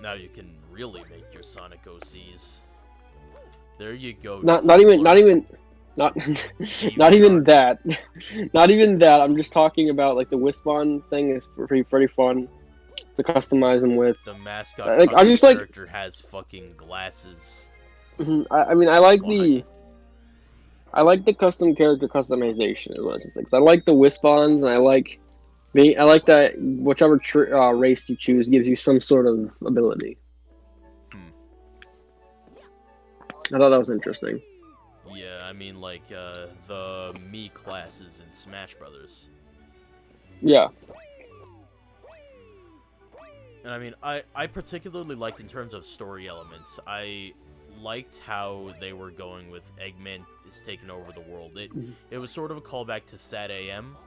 Now you can really make your Sonic OCs. There you go. Not even that. Not even that. I'm just talking about like the Wisbon thing is pretty fun to customize them with. The mascot character has fucking glasses. I mean, I like the custom character customization as well. I like the Wisbons, and I like that whichever race you choose gives you some sort of ability. I thought that was interesting. Yeah, I mean, like, the Mii classes in Smash Brothers. Yeah. And I mean, I particularly liked in terms of story elements. I liked how they were going with Eggman is taking over the world. It was sort of a callback to Sad AM,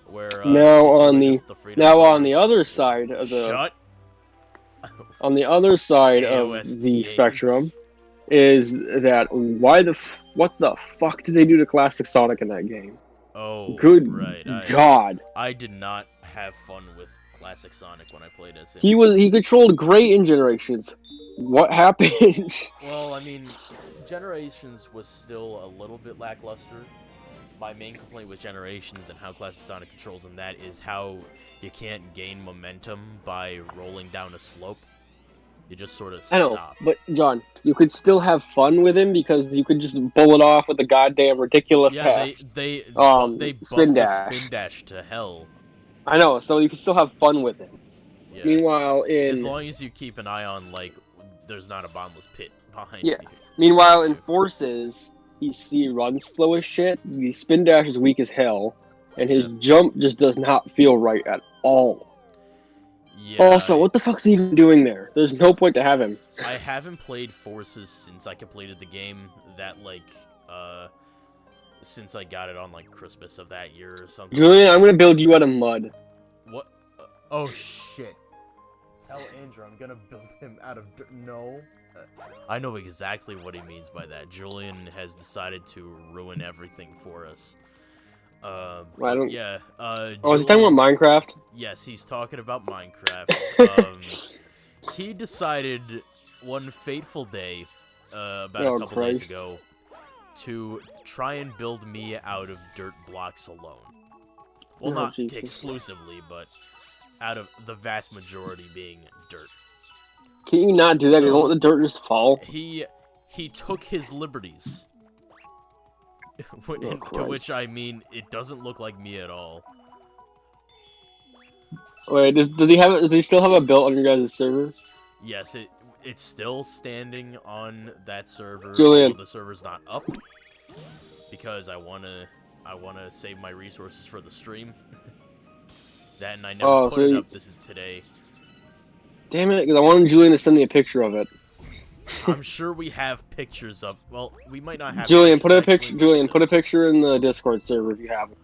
where now on the other side of the spectrum is that what the fuck did they do to Classic Sonic in that game? Oh, good God! I did not have fun with Classic Sonic when I played as him. He controlled great in Generations. What happened? Well, I mean, Generations was still a little bit lackluster. My main complaint with Generations and how Classic Sonic controls in that is how you can't gain momentum by rolling down a slope. You just sort of stop. I know, but John, you could still have fun with him because you could just bullet off with a goddamn ridiculous ass. They buffed the spin dash to hell. I know, so you can still have fun with him. Yeah. Meanwhile, as long as you keep an eye on, like, there's not a bottomless pit behind you. Meanwhile, in Forces, he runs slow as shit, the spin dash is weak as hell, and his jump just does not feel right at all. Yeah, also, what the fuck's he even doing there? There's no point to have him. I haven't played Forces since I completed the game since I got it on, like, Christmas of that year or something. Julian, I'm gonna build you out of mud. What? Oh, shit. tell Andrew I'm gonna build him out of dirt. No. I know exactly what he means by that. Julian has decided to ruin everything for us. I But don't. yeah, Oh, is he talking Julian, about Minecraft? yes, he's talking about Minecraft. He decided one fateful day, about a Oh couple days Christ! ago, to try and build me out of dirt blocks alone. Well, Oh not Jesus! exclusively, but out of the vast majority being dirt. Can you not do that? Because won't So the dirt just fall? he took his liberties. Oh To which Christ! I mean, it doesn't look like me at all. Wait, does he have? Does he still have a built on your guys' server? Yes, it's still standing on that server, Julian. although the server's not up because I wanna save my resources for the stream. That, and I never Oh, put it up today. damn it! Because I wanted Julian to send me a picture of it. I'm sure we have pictures of. Well, we might not have. Julian, pictures, actually, but Julian, still. put a picture in the Discord server if you have it.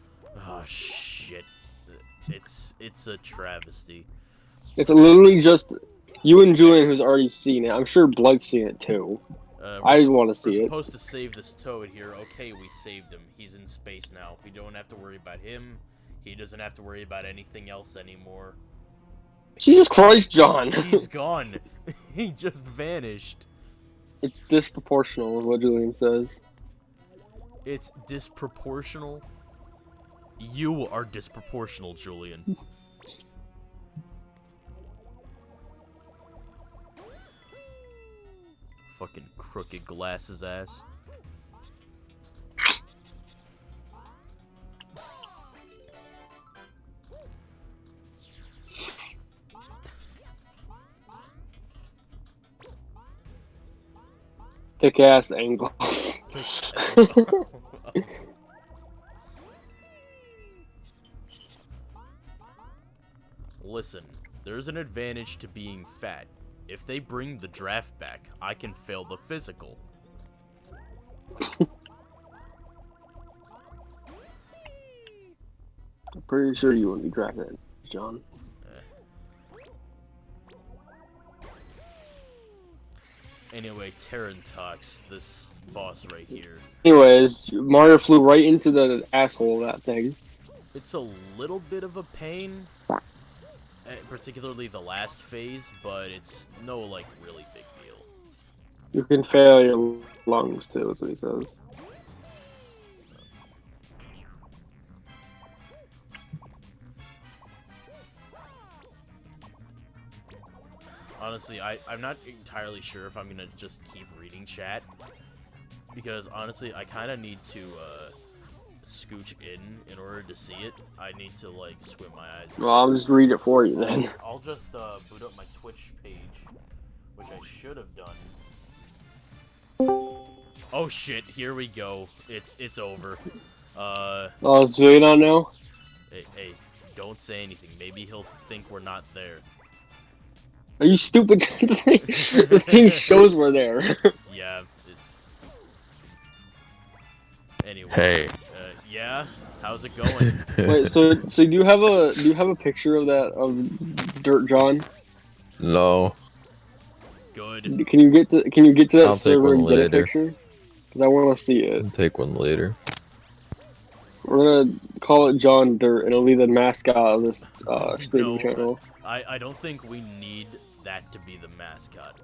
Oh shit! It's a travesty. It's literally just you and Julian who's already seen it. I'm sure Blood's seen it too. I want to see We're it. supposed to save this toad here. Okay, we saved him. He's in space now. We don't have to worry about him. He doesn't have to worry about anything else anymore. Jesus Christ, John! He's gone. He just vanished. It's disproportional, is what Julian says. It's disproportional. You are disproportional, Julian. Fucking crooked glasses ass. Thick ass angles. Listen, there's an advantage to being fat. If they bring the draft back, I can fail the physical. I'm pretty sure you wouldn't be drafted, John. Anyway, Terran talks, this boss right here. Anyways, Mario flew right into the asshole of that thing. It's a little bit of a pain, particularly the last phase, but it's no, like, really big deal. You can fail your lungs too, is what he says. Honestly, I'm not entirely sure if I'm gonna just keep reading chat, because honestly, I kind of need to scooch in order to see it. I need to like squint my eyes. Well, I'll just read it for you then. I'll just boot up my Twitch page, which I should have done. Oh shit! Here we go. It's over. Oh, is Julian on now? Hey, don't say anything. Maybe he'll think we're not there. Are you stupid? The thing shows we're there. Yeah, it's... Anyway. Hey. Yeah? How's it going? Wait, so do you have a picture of that of Dirt John? No. Good. Can you get to that I'll take server one and get a later. picture? Because I want to see it. I'll take one later. We're gonna call it John Dirt, and it'll be the mascot of this streaming No, channel. I don't think we need that to be the mascot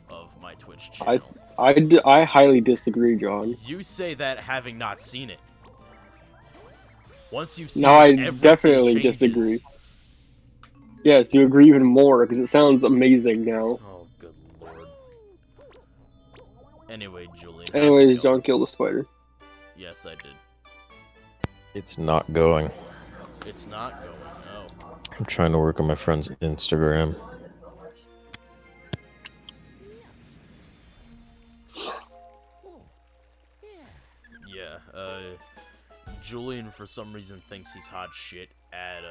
of my Twitch channel. I highly disagree, John. You say that having not seen it. Once you've seen No, it, I everything definitely changes. disagree. Yes, you agree even more because it sounds amazing now. Oh, good lord. Anyway, Julian. how's it Anyways, going? John killed a spider. Yes, I did. It's not going. It's not going. No. I'm trying to work on my friend's Instagram. Yeah, Julian for some reason thinks he's hot shit at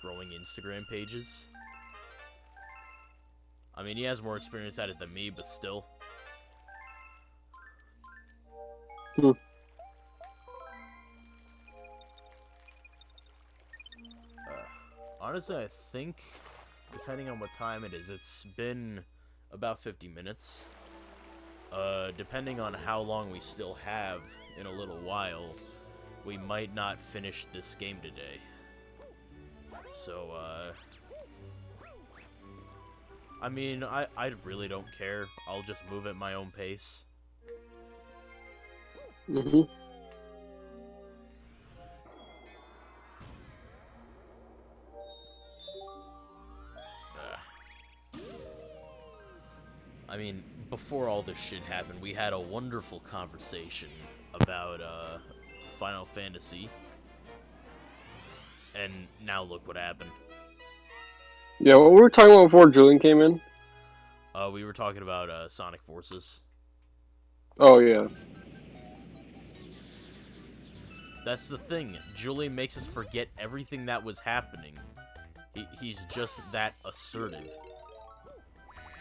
growing Instagram pages. I mean, he has more experience at it than me, but still. Honestly, I think depending on what time it is, it's been about 50 minutes. Depending on how long we still have in a little while, we might not finish this game today. So, I mean, I really don't care. I'll just move at my own pace. Mm-hmm. I mean, before all this shit happened, we had a wonderful conversation about, Final Fantasy. And now look what happened. Yeah, what we were talking about before Julian came in? We were talking about, Sonic Forces. Oh, yeah. That's the thing. Julian makes us forget everything that was happening. He's just that assertive.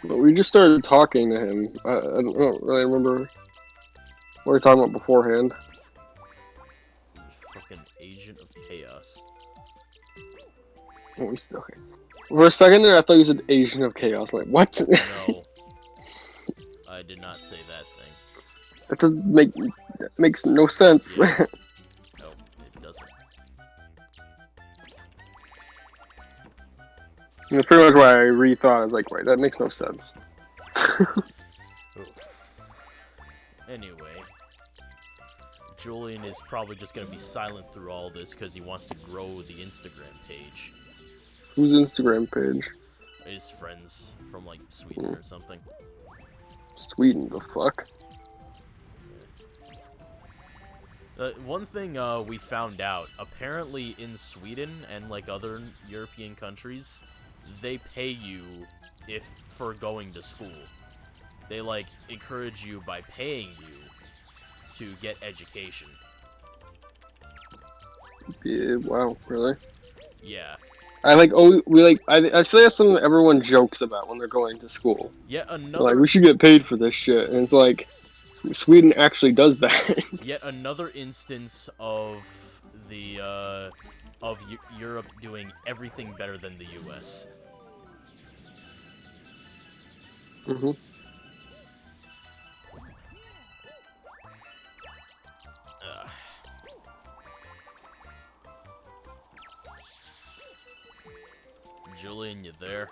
But we just started talking to him. I don't really remember what we were talking about beforehand. Fucking Agent of Chaos. Oh, we still here. For a second there, I thought you said Agent of Chaos. Like, what? No. I did not say that thing. That doesn't that makes no sense. Yeah. No, it doesn't. That's pretty much why I rethought. I was like, wait, that makes no sense. Anyway, Julian is probably just going to be silent through all this because he wants to grow the Instagram page. Whose Instagram page? His friends from, like, Sweden or something. Sweden, the fuck? One thing we found out, apparently in Sweden and, like, other European countries, they pay you for going to school. They, like, encourage you by paying you to get education. Yeah, wow, really? Yeah. I feel like that's something everyone jokes about when they're going to school. Yet Like, another we should get paid for this shit, and it's like, Sweden actually does that. yet another instance of Europe doing everything better than the U.S. Mm-hmm. Julian, you there?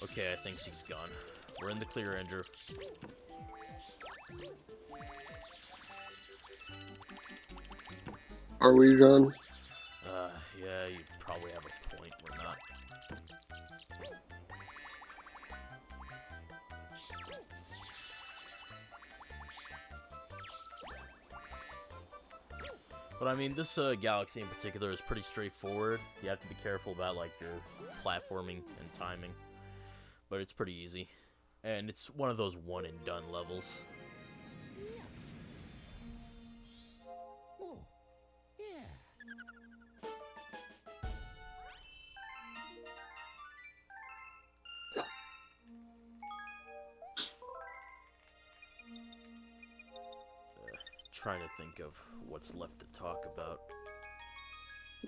Okay, I think she's gone. We're in the clear, Andrew. Are we done? Yeah, you probably have a point. We're not. But I mean, this galaxy in particular is pretty straightforward. You have to be careful about, like, your platforming and timing. But it's pretty easy. And it's one of those one and done levels. Trying to think of what's left to talk about.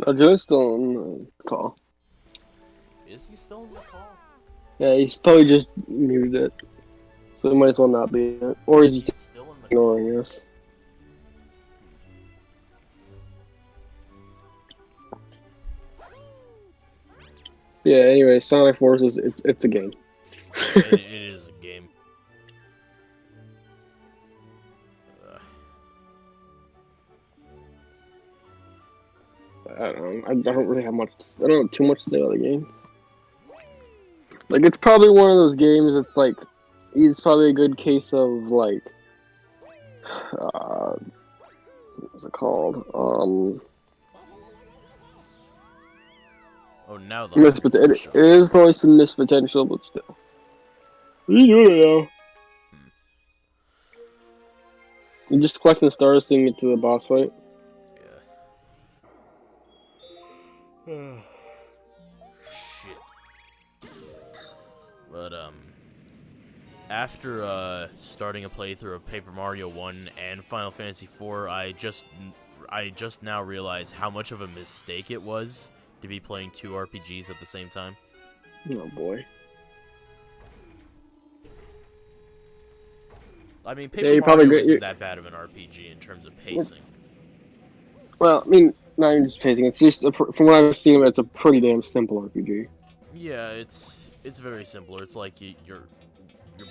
No, Joe's still on the call. Is he still in the call? Yeah, he's probably just muted it. So he might as well not be in it. Or he's just Still in the ignoring us. Yeah, anyway, Sonic Forces, it's a game. it is a game. I don't know. I don't really have much. I don't have too much to say about the game. Like, it's probably one of those games that's like, it's probably a good case of like, what was it called? Oh, now the It is probably some missed potential, but still. What are you doing now? You just collecting stars, seeing it to the boss fight. Yeah. Shit. But after starting a playthrough of Paper Mario 1 and Final Fantasy 4, I just now realized how much of a mistake it was to be playing 2 RPGs at the same time. Oh boy. I mean, Yeah, Paper you're probably Mario good. isn't that bad of an RPG in terms of pacing. Well, I mean, not even just pacing. It's just from what I've seen, it's a pretty damn simple RPG. Yeah, it's very simpler. It's like your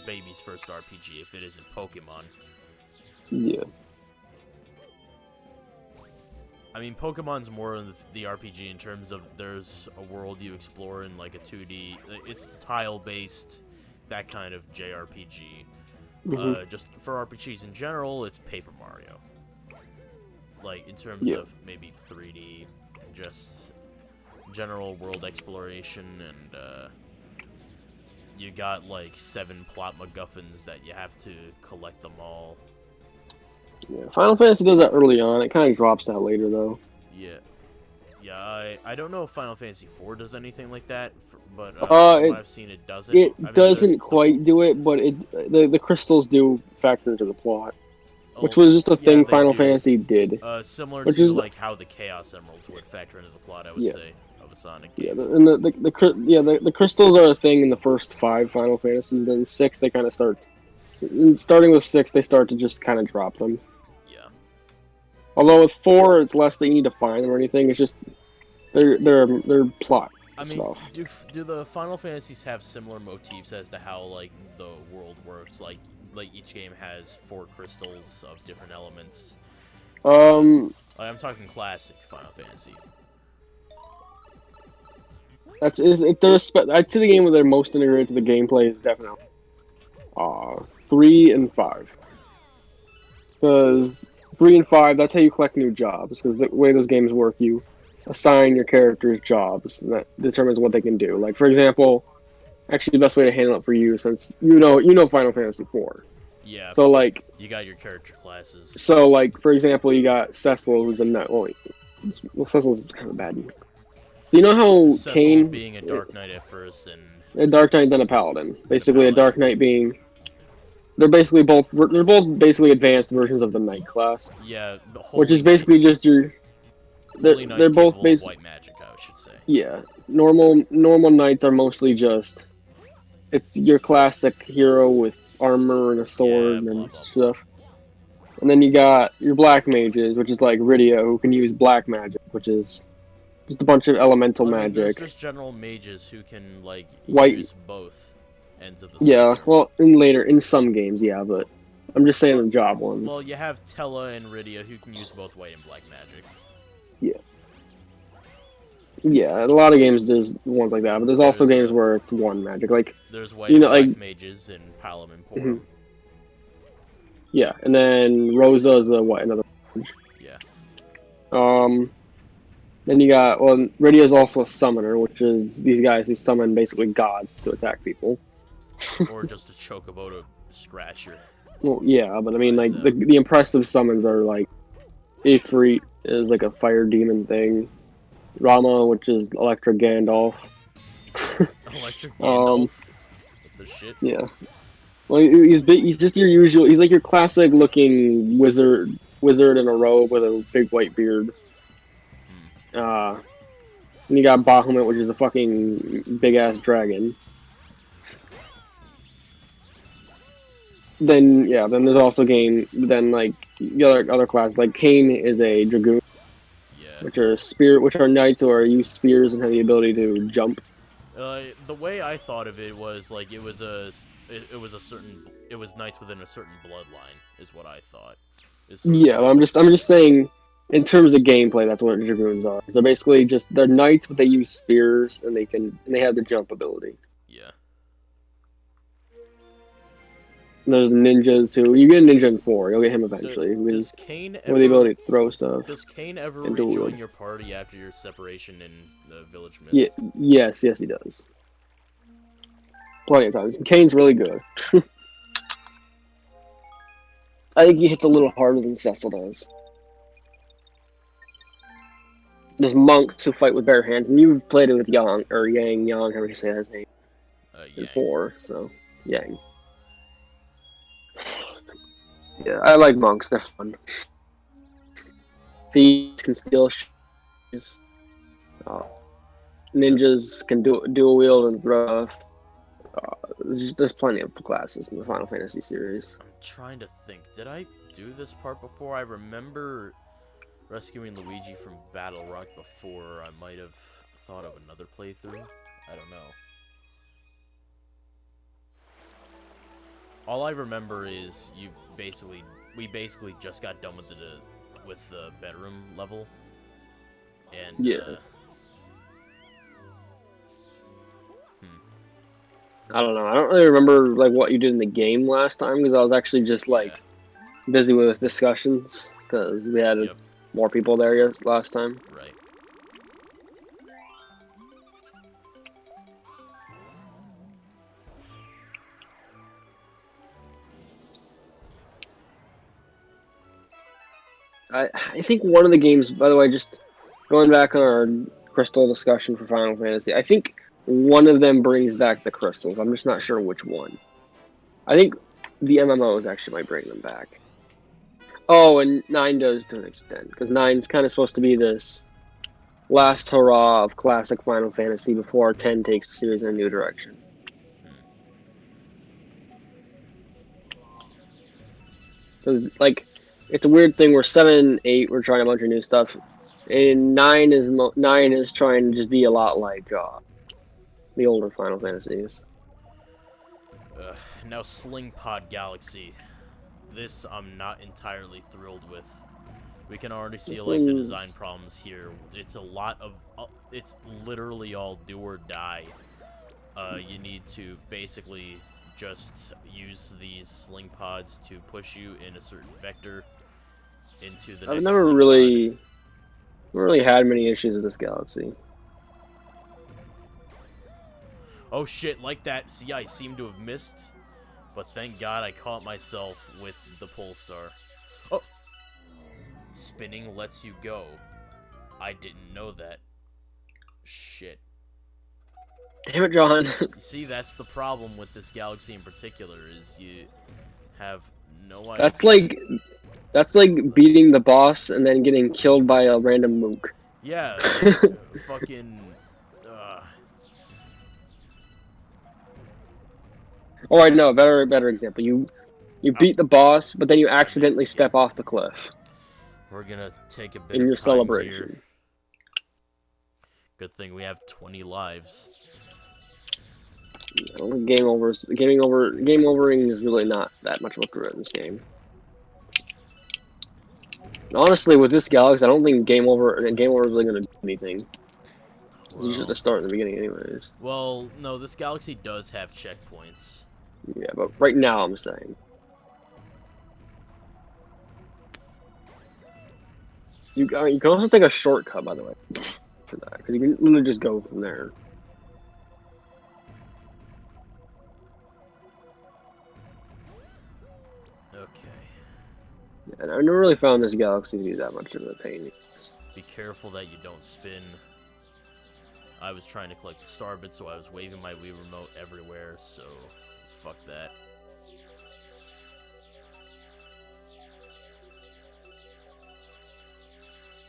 baby's first RPG if it isn't Pokemon. Yeah. I mean, Pokemon's more of the RPG in terms of there's a world you explore in like a 2D. It's tile-based, that kind of JRPG. Just for RPGs in general, it's Paper Mario. Like, in terms of maybe 3D, just general world exploration, and you got like 7 plot MacGuffins that you have to collect them all. Yeah, Final Fantasy does that early on. It kind of drops that later, though. Yeah. Yeah, I don't know if Final Fantasy IV does anything like that, but from what I've seen, it doesn't. It doesn't quite do it, but the crystals do factor into the plot, which was just a thing Final Fantasy did. Similar to like how the Chaos Emeralds would factor into the plot, I would say, of a Sonic game. Yeah, and the crystals are a thing in the first 5 Final Fantasies. Then 6, they kind of start. Starting with 6, they start to just kind of drop them. Yeah. Although with 4, it's less that you need to find them or anything. It's just they're plot stuff. Do the Final Fantasies have similar motifs as to how like the world works? Like each game has 4 crystals of different elements. I'm talking classic Final Fantasy. I'd say the game where they're most integrated to the gameplay is definitely 3 and 5. Because 3 and 5, that's how you collect new jobs. Because the way those games work, you assign your characters jobs, and that determines what they can do. Like, for example, actually the best way to handle it for you, since you know Final Fantasy IV. Yeah. So like, you got your character classes. So like, for example, you got Cecil, who's a knight. Well, Cecil's kind of bad. So you know how Cecil Kain being a Dark Knight at first, and a Dark Knight, then a Paladin. Basically, a Dark Knight being they're both basically advanced versions of the Knight class. Yeah, which is basically just your. They're both based. White magic, I should say. Yeah, normal knights are mostly just. It's your classic hero with armor and a sword and stuff. And then you got your black mages, which is like Rydia, who can use black magic, which is just a bunch of elemental magic. There's just general mages who can like use both ends of the spectrum. Yeah, well, in some games, yeah, but I'm just saying the job ones. Well, you have Tella and Rydia who can use both white and black magic. Yeah. Yeah, in a lot of games there's ones like that, but there's also games where it's one magic, like there's white and black mages in Palom and Porum. Yeah, and then Rosa is another mage. Yeah. Then you got Rydia is also a summoner, which is these guys who summon basically gods to attack people. Or just a chocobo to scratch your. Well, yeah, but I mean, like the impressive summons are like Ifrit is like a fire demon thing. Rama, which is Electric Gandalf. Electric Gandalf? The shit? Yeah. Well, he's just your usual. He's like your classic looking wizard in a robe with a big white beard. And you got Bahamut, which is a fucking big ass dragon. Then there's also like the other classes. Like Kain is a dragoon. Which are knights who use spears and have the ability to jump. The way I thought of it was like it was knights within a certain bloodline is what I thought. Yeah, I'm just saying, in terms of gameplay, that's what dragoons are. They're basically they're knights, but they use spears and they have the jump ability. Yeah. There's ninjas who you get a ninja in 4. You'll get him eventually. Does Kain ever, with the ability to throw stuff? Does Kain ever rejoin your party after your separation in the Village Mist? Yeah, yes, he does. Plenty of times. Kain's really good. I think he hits a little harder than Cecil does. There's monks who fight with bare hands, and you've played it with Yang, however you say his name. In 4, so Yang. Yeah, I like monks. They're fun. Thieves can steal ninjas can dual wield and throw. There's plenty of classes in the Final Fantasy series. I'm trying to think. Did I do this part before? I remember rescuing Luigi from Battle Rock before. I might have thought of another playthrough. I don't know. All I remember is we basically just got done with the bedroom level, and Yeah. I don't know. I don't really remember like what you did in the game last time because I was actually just like busy with discussions because we had more people there last time. Right. I think one of the games, by the way, just going back on our crystal discussion for Final Fantasy, I think one of them brings back the crystals. I'm just not sure which one. I think the MMOs actually might bring them back. Oh, and 9 does to an extent, because 9's kind of supposed to be this last hurrah of classic Final Fantasy before 10 takes the series in a new direction. Because, like, it's a weird thing where 7 and 8 we're trying a bunch of new stuff, and 9 is trying to just be a lot like the older Final Fantasies. Now Sling Pod Galaxy. This I'm not entirely thrilled with. We can already see like the design problems here. It's a lot of it's literally all do or die. You need to basically just use these sling pods to push you in a certain vector into the next. I've never really had many issues with this galaxy. Oh shit, like that. See, I seem to have missed, but thank God I caught myself with the pole star. Oh! Spinning lets you go. I didn't know that. Shit. Damn it, John. See, that's the problem with this galaxy in particular, is you have no idea. That's like beating the boss and then getting killed by a random mook. Yeah, like, fucking... Oh, I know. Better example. You beat the boss, but then you accidentally step off the cliff. We're gonna take a bit in of your time celebration. Here. Good thing we have 20 lives. Game overing is really not that much of a threat in this game. Honestly, with this galaxy, I don't think game over is really going to do anything. Well, usually at the start and the beginning, anyways. Well, no, this galaxy does have checkpoints. Yeah, but right now, I'm saying. You can also take a shortcut, by the way, for that, because you can literally just go from there. Okay. And I never really found this galaxy to be that much of a pain. Be careful that you don't spin. I was trying to collect the star bits, so I was waving my Wii remote everywhere, so fuck that.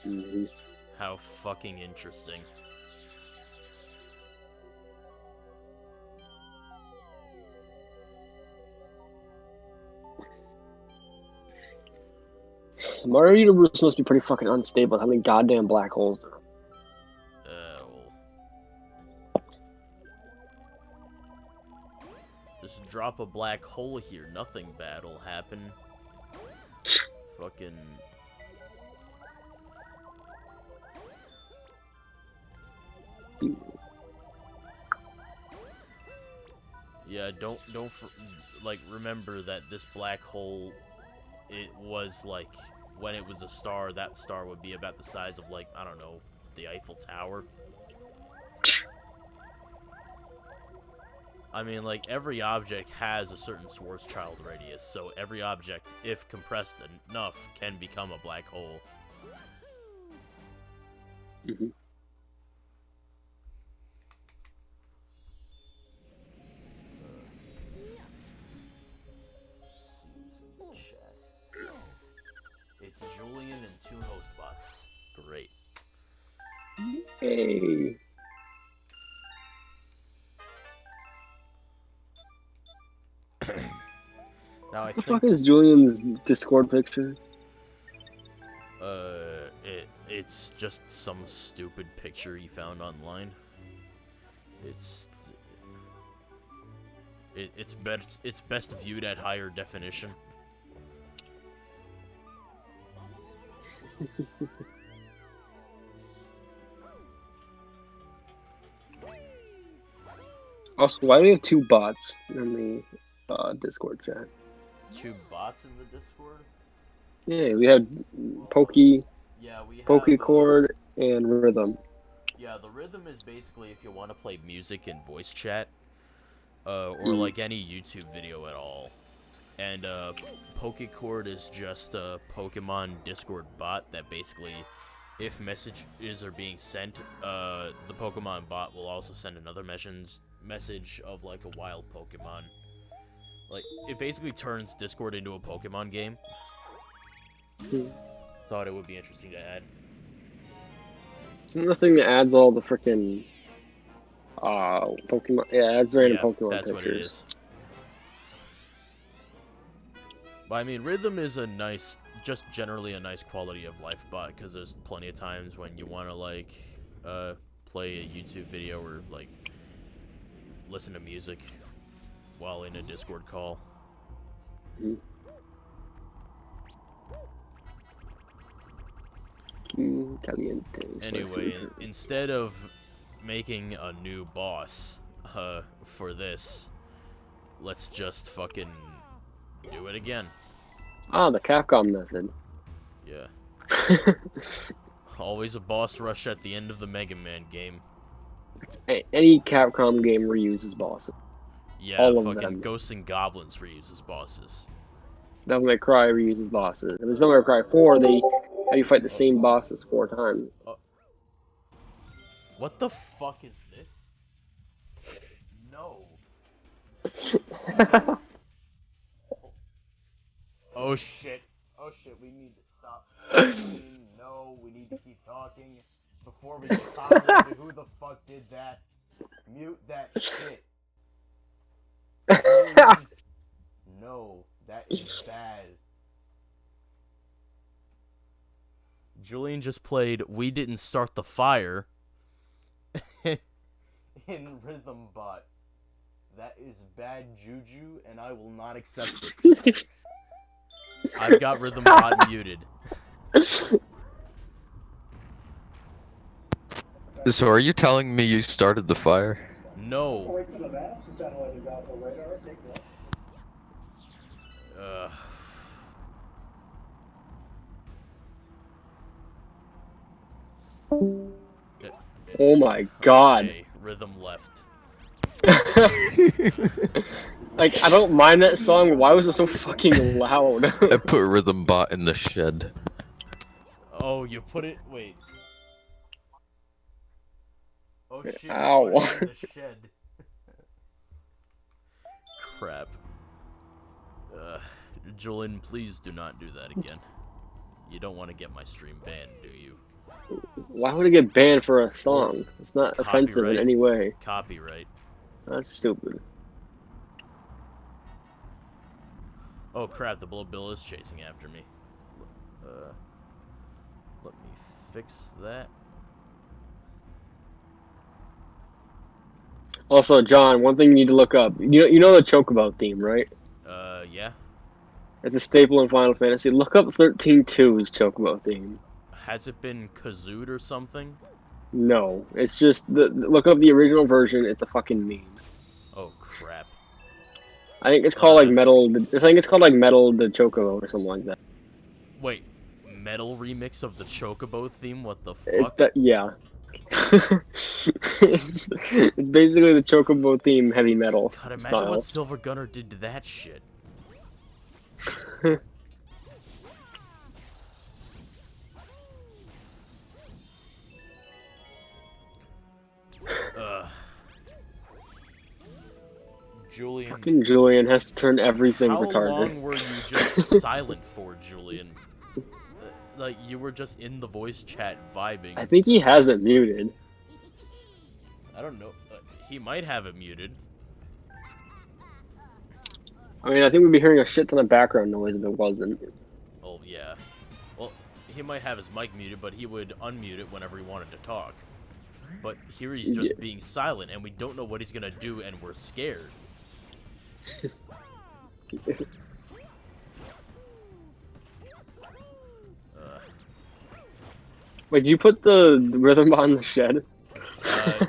Mm-hmm. How fucking interesting. Mario Universe must be pretty fucking unstable. How many goddamn black holes there are? Just drop a black hole here. Nothing bad will happen. Fucking... Yeah, don't like remember that this black hole, it was like when it was a star, that star would be about the size of like, I don't know, the Eiffel Tower. I mean, like every object has a certain Schwarzschild radius, so every object, if compressed enough, can become a black hole. Mm-hmm. It's Julian and 2 host bots. Great. Hey. I The think fuck is Julian's Discord picture? It's just some stupid picture he found online. It's best viewed at higher definition. Also, why do we have 2 bots in the Discord chat? 2 bots in the Discord? Yeah, we had Pokey, Yeah, we have Pokecord, and Rhythm. Yeah, the Rhythm is basically if you want to play music in voice chat, or like any YouTube video at all. And Pokecord is just a Pokemon Discord bot that basically, if messages are being sent, the Pokemon bot will also send another message of like a wild Pokemon. Like, it basically turns Discord into a Pokemon game. Thought it would be interesting to add. Isn't the thing that adds all the frickin' Pokemon? Yeah, it adds the random Pokemon that's pictures. what it is. But I mean, Rhythm is just generally a nice quality of life bot, because there's plenty of times when you want to, like, play a YouTube video or, like, listen to music while in a Discord call. Anyway, instead of making a new boss for this, let's just fucking do it again. Ah, the Capcom method. Yeah. Always a boss rush at the end of the Mega Man game. Any Capcom game reuses bosses. Yeah, all of fucking them. Ghosts and Goblins reuses bosses. Devil May Cry reuses bosses. If there's Devil May Cry 4, they have you fight the same bosses 4 times. What the fuck is this? No. Oh shit. Oh shit, we need to stop. No, we need to keep talking before we get commented who the fuck did that. Mute that shit. No, that is bad. Julian just played We Didn't Start the Fire in Rhythm Bot. That is bad juju, and I will not accept it. I've got Rhythm Bot muted. So are you telling me you started the fire? No. Oh my god. Okay, Rhythm left. Like, I don't mind that song, why was it so fucking loud? I put Rhythm Bot in the shed. Oh, you put it... Wait. Oh shit, Ow. you put it in the shed. Crap. Julian, please do not do that again. You don't want to get my stream banned, do you? Why would it get banned for a song? It's not offensive in Copyright. any way. Copyright. That's stupid. Oh crap, the Blow Bill is chasing after me. Let me fix that. Also, John, one thing you need to look up. You know the Chocobo theme, right? Yeah. It's a staple in Final Fantasy. Look up 13.2's Chocobo theme. Has it been kazooed or something? No, it's just look up the original version. It's a fucking meme. Oh crap. I think it's called like Metal. I think it's called like Metal the Chocobo or something like that. Wait, metal remix of the Chocobo theme? What the fuck? Yeah. it's basically the Chocobo theme, heavy metal God, imagine style. what Silver Gunner did to that shit. Julian. Fucking Julian has to turn everything How retarded. long were you just silent for, Julian? Like, you were just in the voice chat vibing. I think he has it muted. I don't know. He might have it muted. I mean, I think we'd be hearing a shit ton of background noise if it wasn't. Oh, yeah. Well, he might have his mic muted, but he would unmute it whenever he wanted to talk. But here he's just Yeah. being silent, and we don't know what he's gonna do, and we're scared. Wait, you put the rhythm on the shed?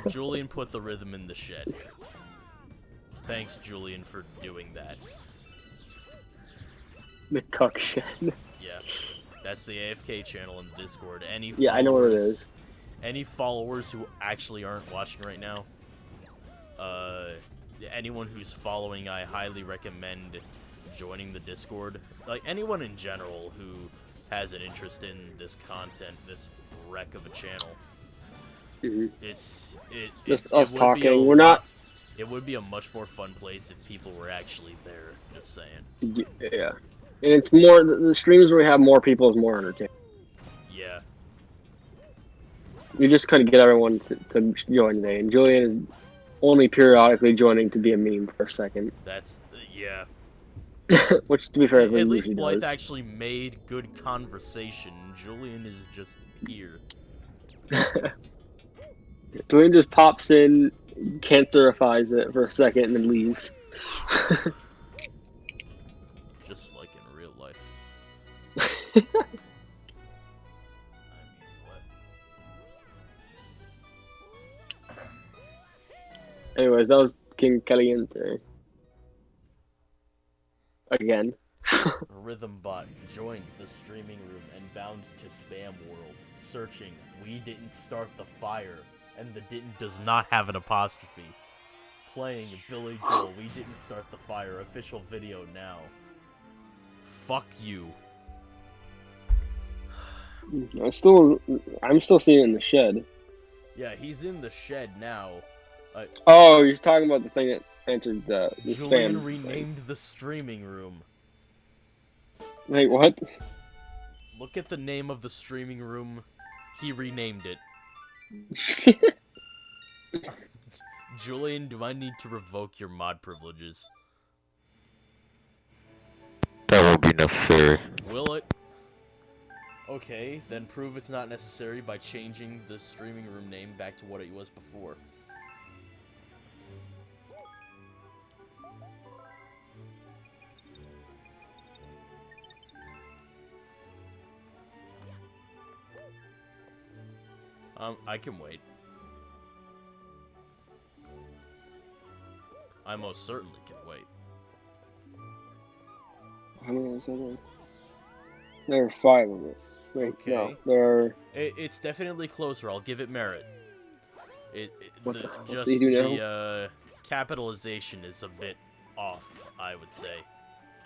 Julian put the rhythm in the shed. Thanks, Julian, for doing that. The cuck shed. Yeah, that's the AFK channel in the Discord. Yeah, I know what it is. Any followers who actually aren't watching right now, anyone who's following, I highly recommend joining the Discord. Like, anyone in general who has an interest in this content, this wreck of a channel. Mm-hmm. Just us talking. We're not. It would be a much more fun place if people were actually there. Just saying. Yeah, and it's more the streams where we have more people is more entertaining. Yeah. We just couldn't get everyone to join today, and Julian is only periodically joining to be a meme for a second. Yeah. Which, to be fair, is what At he least usually Blythe does. actually made good conversation. Julian is just here. Julian just pops in, cancerifies it for a second, and then leaves. Just like in real life. Anyways, that was King Caliente. Again. Rhythmbot joined the streaming room and bound to spam world. Searching, we didn't start the fire, and the didn't does not have an apostrophe. Playing Billy Joel, we didn't start the fire. Official video now. Fuck you. I'm still seeing it in the shed. Yeah, he's in the shed now. Oh, you're talking about the thing that answered the Julian spam. renamed the streaming room. Wait, what? Look at the name of the streaming room. He renamed it. Julian, do I need to revoke your mod privileges? That won't be necessary. Will it? Okay, then prove it's not necessary by changing the streaming room name back to what it was before. I can wait. I most certainly can wait. How many was there? There are 5 of it. Wait, Okay. no, there are. It's definitely closer. I'll give it merit. What the hell do you do now? The capitalization is a bit off, I would say,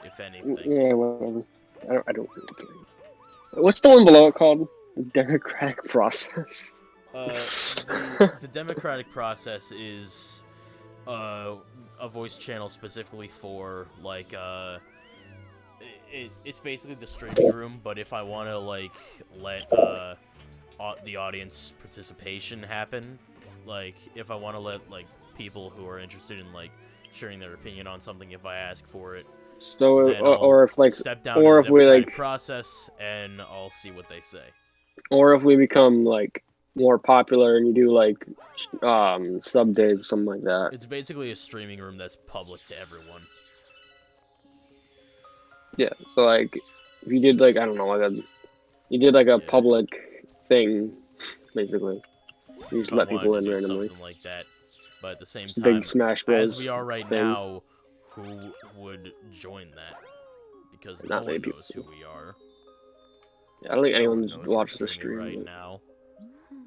if anything. Yeah, whatever. I don't really care. What's the one below it called? The democratic process. The democratic process is a voice channel specifically for like it's basically the streaming room, but if I want to like let the audience participation happen, like if I want to let like people who are interested in like sharing their opinion on something, if I ask for it, So, then or if like, step down or to if the we democratic like, process and I'll see what they say. or if we become like more popular and you do like sub days or something like that. It's basically a streaming room that's public to everyone. Yeah, so like if you did like, I don't know, like you did like a Yeah. public thing, basically. You just If I let people wanted in to do randomly. something like that, but at the same Just a time, big Smash Bros. as we are right thing. now, who would join that? Because Not no many one knows who people. we are. Yeah, I don't think No one anyone's knows watched we're the streaming stream. right But... now.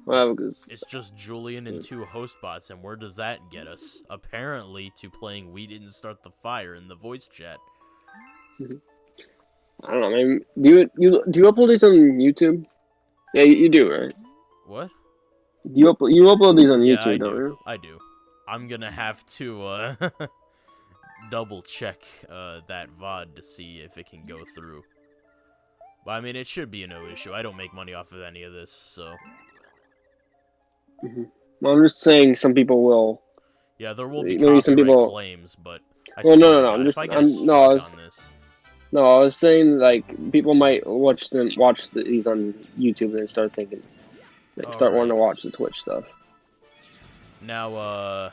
Well, because It's just Julian and 2 host bots, and where does that get us? Apparently to playing We Didn't Start the Fire in the voice chat. I don't know. Maybe do you upload these on YouTube? Yeah, you do, right? What? You upload these on Yeah, YouTube, I don't do. you? I do. I'm gonna have to double check that VOD to see if it can go through. But I mean, it should be a no issue. I don't make money off of any of this, so. Well, I'm just saying some people will. Yeah, there will be Maybe some copyright people- claims, but I Well, swear to no. God, I'm if just, I get a no, strike on this, no. I was saying like people might watch these on YouTube and then start thinking, like, all start wanting right. to watch the Twitch stuff. Now,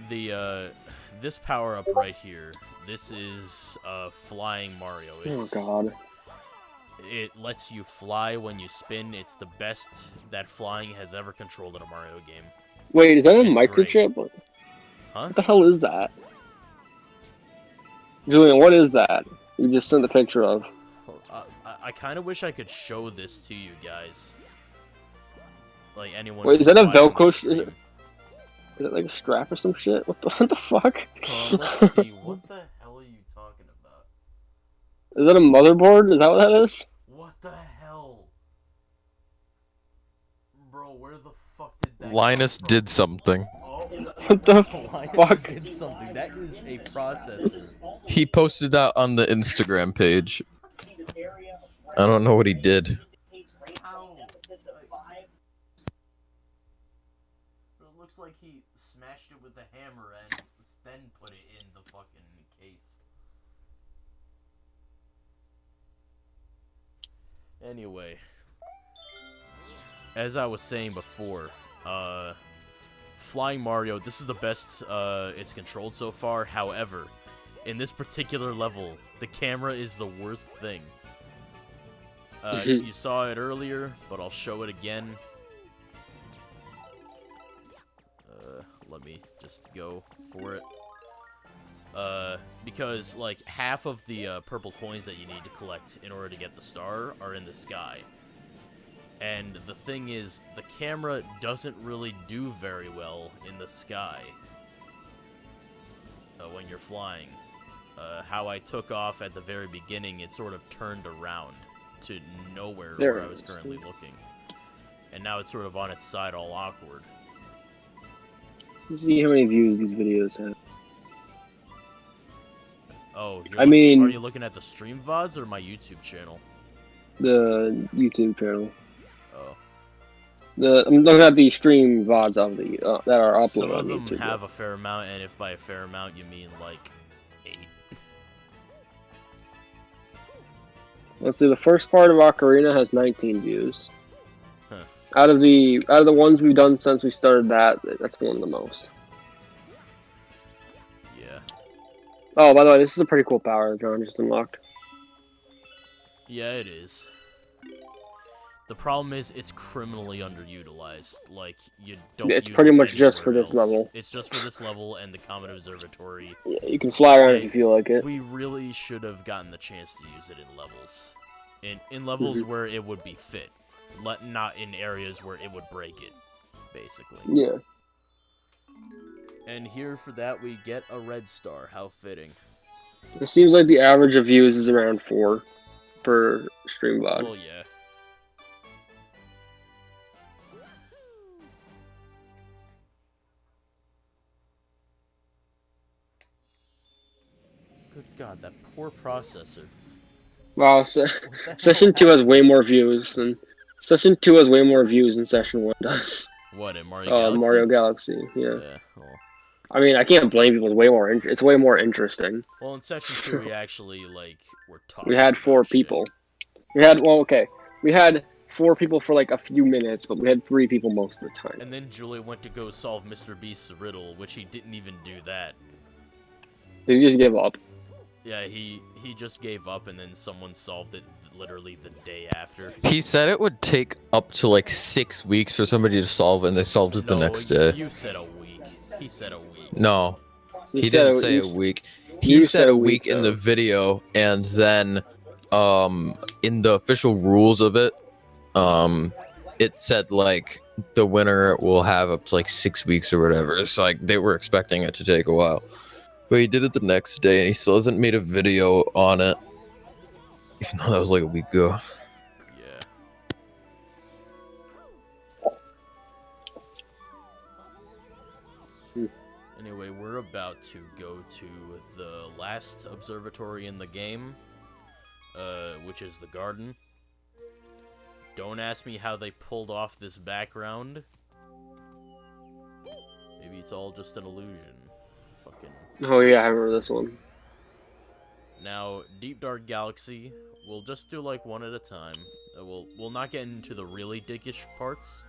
this power up right here. This is flying Mario. Oh God. It lets you fly when you spin. It's the best that flying has ever controlled in a Mario game. Wait, is that a It's great. microchip? Huh? What the hell is that? Julian, what is that? You just sent the picture of. I kind of wish I could show this to you guys. Like anyone. Wait, is who's that a watching the Velcro? stream. Is it like a strap or some shit? What the fuck? Let's see. What the hell are you talking about? Is that a motherboard? Is that what that is? What the hell? Bro, where the fuck did that Linus come from? did something. Oh, What the Linus fuck? did something. That is a processor. He posted that on the Instagram page. I don't know what he did. Ow. It looks like he smashed it with a hammer and then put it in the fucking case. Anyway, as I was saying before, Flying Mario, this is the best it's controlled so far. However, in this particular level, the camera is the worst thing. You saw it earlier, but I'll show it again. Let me just go for it. Because, like, half of the purple coins that you need to collect in order to get the star are in the sky. And the thing is, the camera doesn't really do very well in the sky when you're flying. How I took off at the very beginning, it sort of turned around to nowhere where I was currently looking. And now it's sort of on its side all awkward. Let's see how many views these videos have. Oh, I mean, are you looking at the stream VODs or my YouTube channel? The YouTube channel. Oh. I'm looking at the stream VODs of the that are uploaded Some on of them YouTube. have a fair amount, and if by a fair amount you mean like 8. Let's see. The first part of Ocarina has 19 views. Huh. Out of the ones we've done since we started that's the one the most. Yeah. Oh, by the way, this is a pretty cool power that John just unlocked. Yeah, it is. The problem is it's criminally underutilized. Like, you don't It's use pretty it much just for anywhere this else. level. It's just for this level and the Comet Observatory. Yeah, you can fly around if Like, you feel like it. We really should have gotten the chance to use it in levels. In levels where it would be fit. Not in areas where it would break it, basically. Yeah. And here for that we get a red star. How fitting. It seems like the average of views is around 4 per stream VOD. Well, yeah. Good God, that poor processor. Wow, session 2 has way more views than session 2 has way more views than session 1 does. What, in Mario Galaxy? Mario Galaxy, yeah. Yeah, well. I mean, I can't blame people. It's way more interesting. Well, in session 2 we actually, like, were talking. We had 4 people. We had, we had 4 people for like a few minutes, but we had 3 people most of the time. And then Julia went to go solve Mr. Beast's riddle, which he didn't even do that. Did he just give up? Yeah, he just gave up, and then someone solved it literally the day after. He said it would take up to like 6 weeks for somebody to solve it, and they solved it the next day. You said a week. He said a week. No, he didn't say a week. He said a week in the video, and then in the official rules of it, it said like the winner will have up to like 6 weeks or whatever. It's like they were expecting it to take a while. But he did it the next day, and he still hasn't made a video on it. Even though that was like a week ago. Yeah. Anyway, we're about to go to the last observatory in the game, which is the garden. Don't ask me how they pulled off this background. Maybe it's all just an illusion. Fucking Oh yeah, I remember this one. Now, Deep Dark Galaxy, we'll just do like one at a time. We'll not get into the really dickish parts.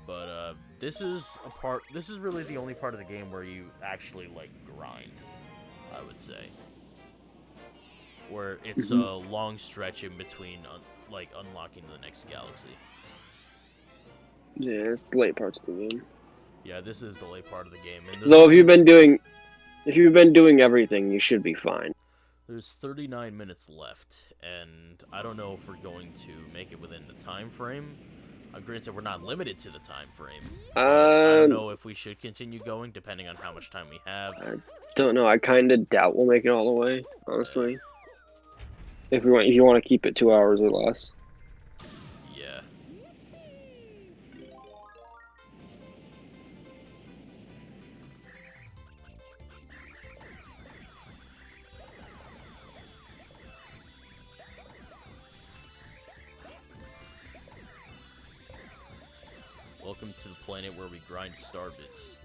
But this is really the only part of the game where you actually like grind, I would say. Where it's a long stretch in between like unlocking the next galaxy. Yeah, it's the late parts of the game. Yeah, this is the late part of the game. And Though if you've been doing everything, you should be fine. There's 39 minutes left, and I don't know if we're going to make it within the time frame. Granted, we're not limited to the time frame. I don't know if we should continue going, depending on how much time we have. I don't know. I kind of doubt we'll make it all the way, honestly. If you want to keep it 2 hours or less. Yeah. Welcome to the planet where we grind star bits.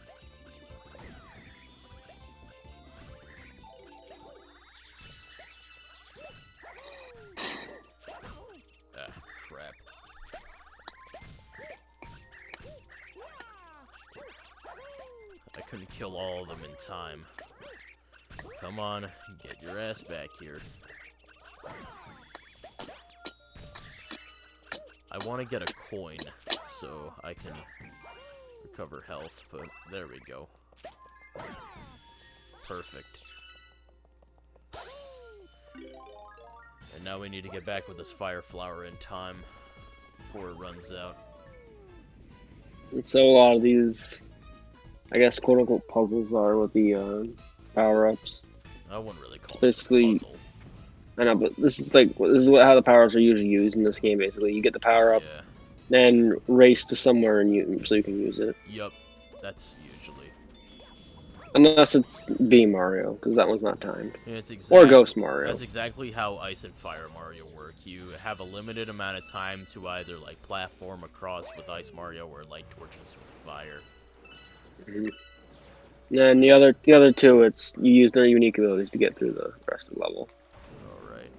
Ah, crap. I couldn't kill all of them in time. Come on, get your ass back here. I want to get a coin so I can recover health, but there we go. Perfect. And now we need to get back with this fire flower in time before it runs out. And so a lot of these, I guess, quote-unquote puzzles are with the power-ups. I wouldn't really call Basically, it a puzzle. I know, but this is how the powers are usually used in this game. Basically, you get the power-up, Yeah. then race to somewhere so you can use it. Yup, that's usually. Unless it's Beam Mario, because that one's not timed. Yeah, it's Or Ghost Mario. That's exactly how Ice and Fire Mario work. You have a limited amount of time to either like platform across with Ice Mario or light torches with fire. And the other two, it's you use their unique abilities to get through the rest of the level. Alright.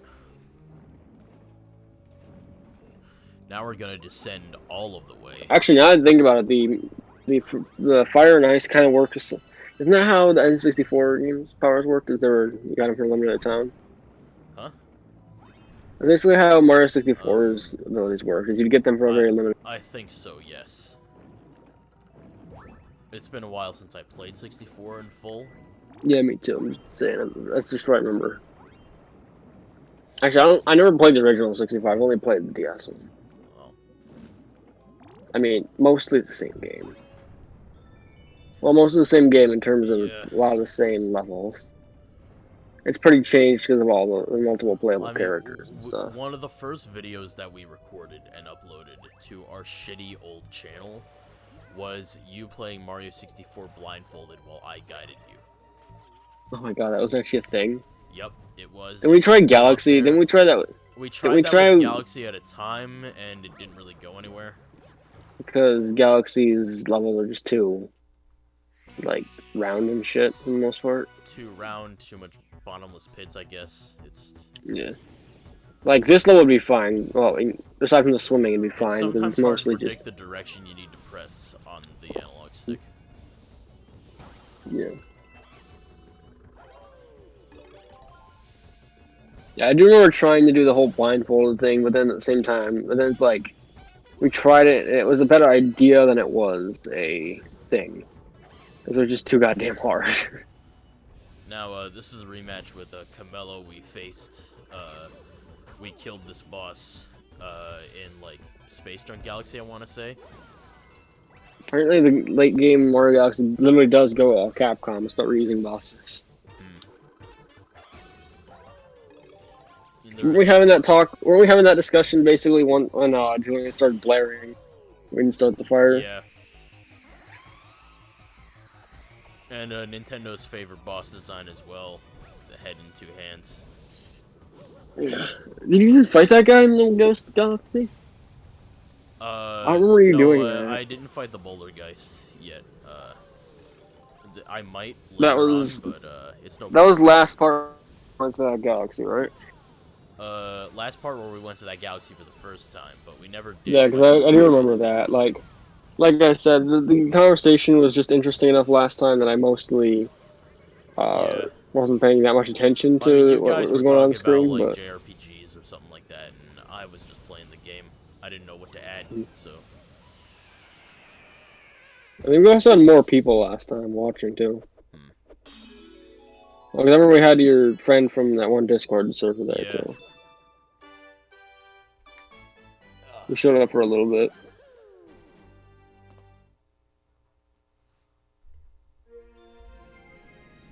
Now we're gonna descend all of the way. Actually, now that I think about it, the fire and ice kind of work. Isn't that how the N64 games powers work? Is you got them for a limited time? Huh? That's basically how Mario 64's abilities work. Is you get them for a very limited. I think so. Yes. It's been a while since I played 64 in full. Yeah, me too. I'm just saying. That's just what I remember. Actually, I never played the original 65. I've only played the DS one. Oh. I mean, mostly it's the same game. Well, most of the same game in terms of it's a lot of the same levels. It's pretty changed because of all the multiple playable characters and stuff. One of the first videos that we recorded and uploaded to our shitty old channel was you playing Mario 64 blindfolded while I guided you. Oh my god, that was actually a thing. Yep, it was. And we tried Galaxy. Then we tried that. We tried with Galaxy at a time, and it didn't really go anywhere. Because Galaxy's levels are just too, like, round and shit for the most part. Too round, too much bottomless pits, I guess. Yeah. Like, this level would be fine. Well, aside from the swimming, it'd be fine, because it's mostly hard to just... predict the direction you need to press on the analog stick. Yeah. Yeah, I do remember trying to do the whole blindfolded thing, but then at the same time, it's like, we tried it, and it was a better idea than it was a thing. Because it was just too goddamn hard. Now, this is a rematch with Camelo. We faced, we killed this boss in, like, Space Junk Galaxy, I want to say. Apparently the late game Mario Galaxy literally does go all Capcom and start reusing bosses. Weren't we having that discussion basically when Julian started blaring? We didn't start the fire. Yeah. And Nintendo's favorite boss design as well, the head and two hands. Yeah. Did you even fight that guy in Little Ghost Galaxy? I don't remember you doing that. I didn't fight the Boulder Geist yet. I might That later was on, but it's no. that was last part of that galaxy, right? Last part where we went to that galaxy for the first time, but we never did. Yeah, because I do remember that. Like I said, the conversation was just interesting enough last time that I mostly Yeah. wasn't paying that much attention I mean, to you what guys was were going on talking the about screen, like but JRPGs or something like that, and I was just playing the game. I didn't know what to add, so. I think we also had more people last time watching too. Well, remember we had your friend from that one Discord server there Yeah. too. We showed up for a little bit.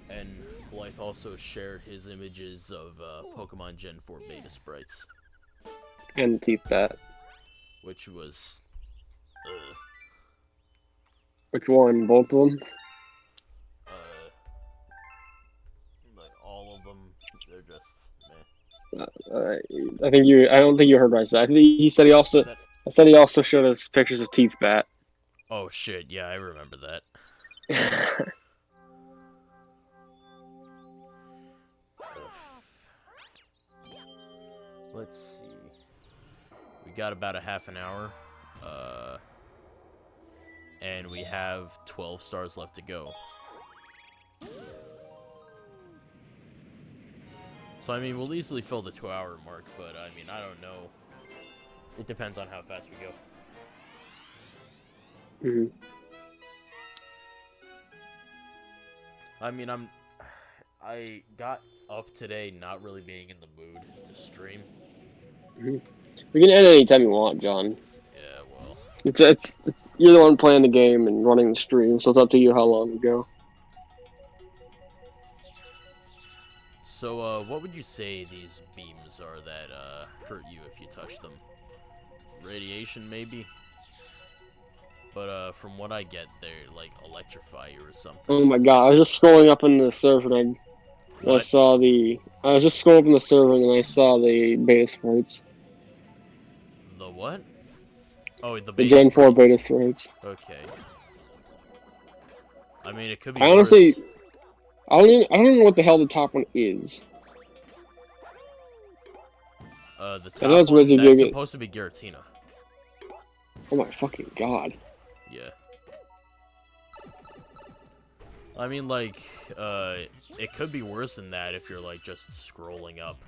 And Blythe also shared his images of Pokemon Gen 4 beta sprites. And Teeth Bat. Which was... Which one? Both of them? like all of them, they're just I think you. I don't think you heard what I said. I think he said he also. I said he also showed us pictures of Teeth Bat. Oh shit! Yeah, I remember that. Let's see. We got about a half an hour, and we have 12 stars left to go. So, I mean, we'll easily fill the 2-hour mark, but, I mean, I don't know. It depends on how fast we go. Mhm. I mean, I got up today not really being in the mood to stream. Mhm. We can end anytime you want, John. Yeah, well. It's you're the one playing the game and running the stream, so it's up to you how long you go. So, what would you say these beams are that, hurt you if you touch them? Radiation, maybe? But, from what I get, they like electrify you or something. Oh my god, I was just scrolling up in the server and I saw the... I was just scrolling up in the server and I saw the beta sprites. The what? Oh, the The beta Gen 4 sprites. beta sprites. Okay. I mean, it could be I honestly... worse. I don't know what the hell the top one is. The I know top it's one, really that's big. supposed to be Giratina. Oh my fucking god. Yeah. I mean, like, it could be worse than that if you're, like, just scrolling up.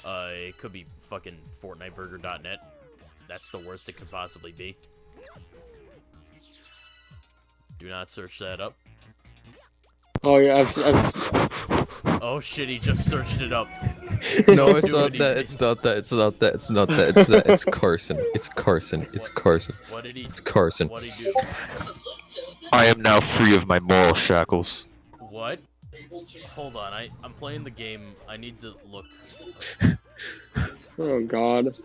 It could be fucking FortniteBurger.net. That's the worst it could possibly be. Do not search that up. Oh yeah, I've... Oh shit, he just searched it up. No, it's not that, it's not that, it's not that, it's not that, it's that, it's Carson. It's Carson. It's Carson. What did he... It's Carson. What'd he do? I am now free of my moral shackles. What? Hold on, I'm playing the game. I need to look. Oh god.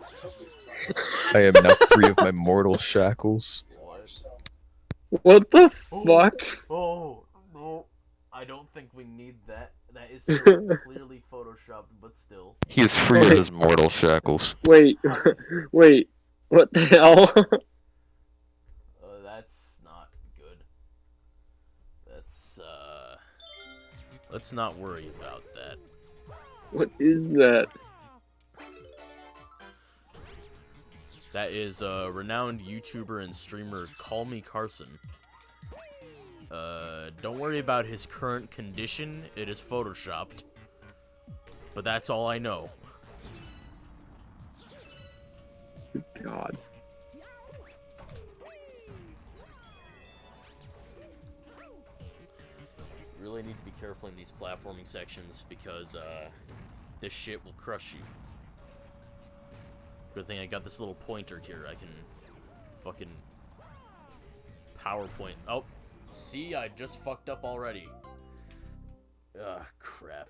I am now free of my mortal shackles. What the fuck? Oh, no. I don't think we need that. That is so clearly photoshopped, but still. He is free of his mortal shackles. Wait, wait. What the hell? That's not good. That's, let's not worry about that. What is that? That is renowned YouTuber and streamer Call Me Carson. Don't worry about his current condition. It is photoshopped. But that's all I know. God. You really need to be careful in these platforming sections because this shit will crush you. Good thing I got this little pointer here. I can fucking PowerPoint. Oh, see, I just fucked up already. Ugh, crap.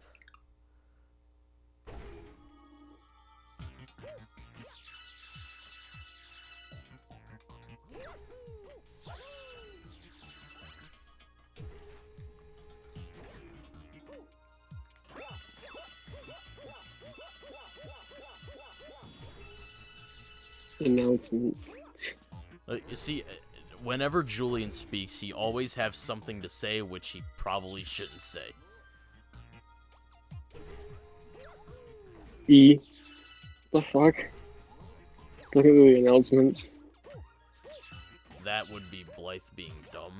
Announcements. You see, whenever Julian speaks, he always has something to say which he probably shouldn't say. The fuck? Look at the announcements. That would be Blythe being dumb.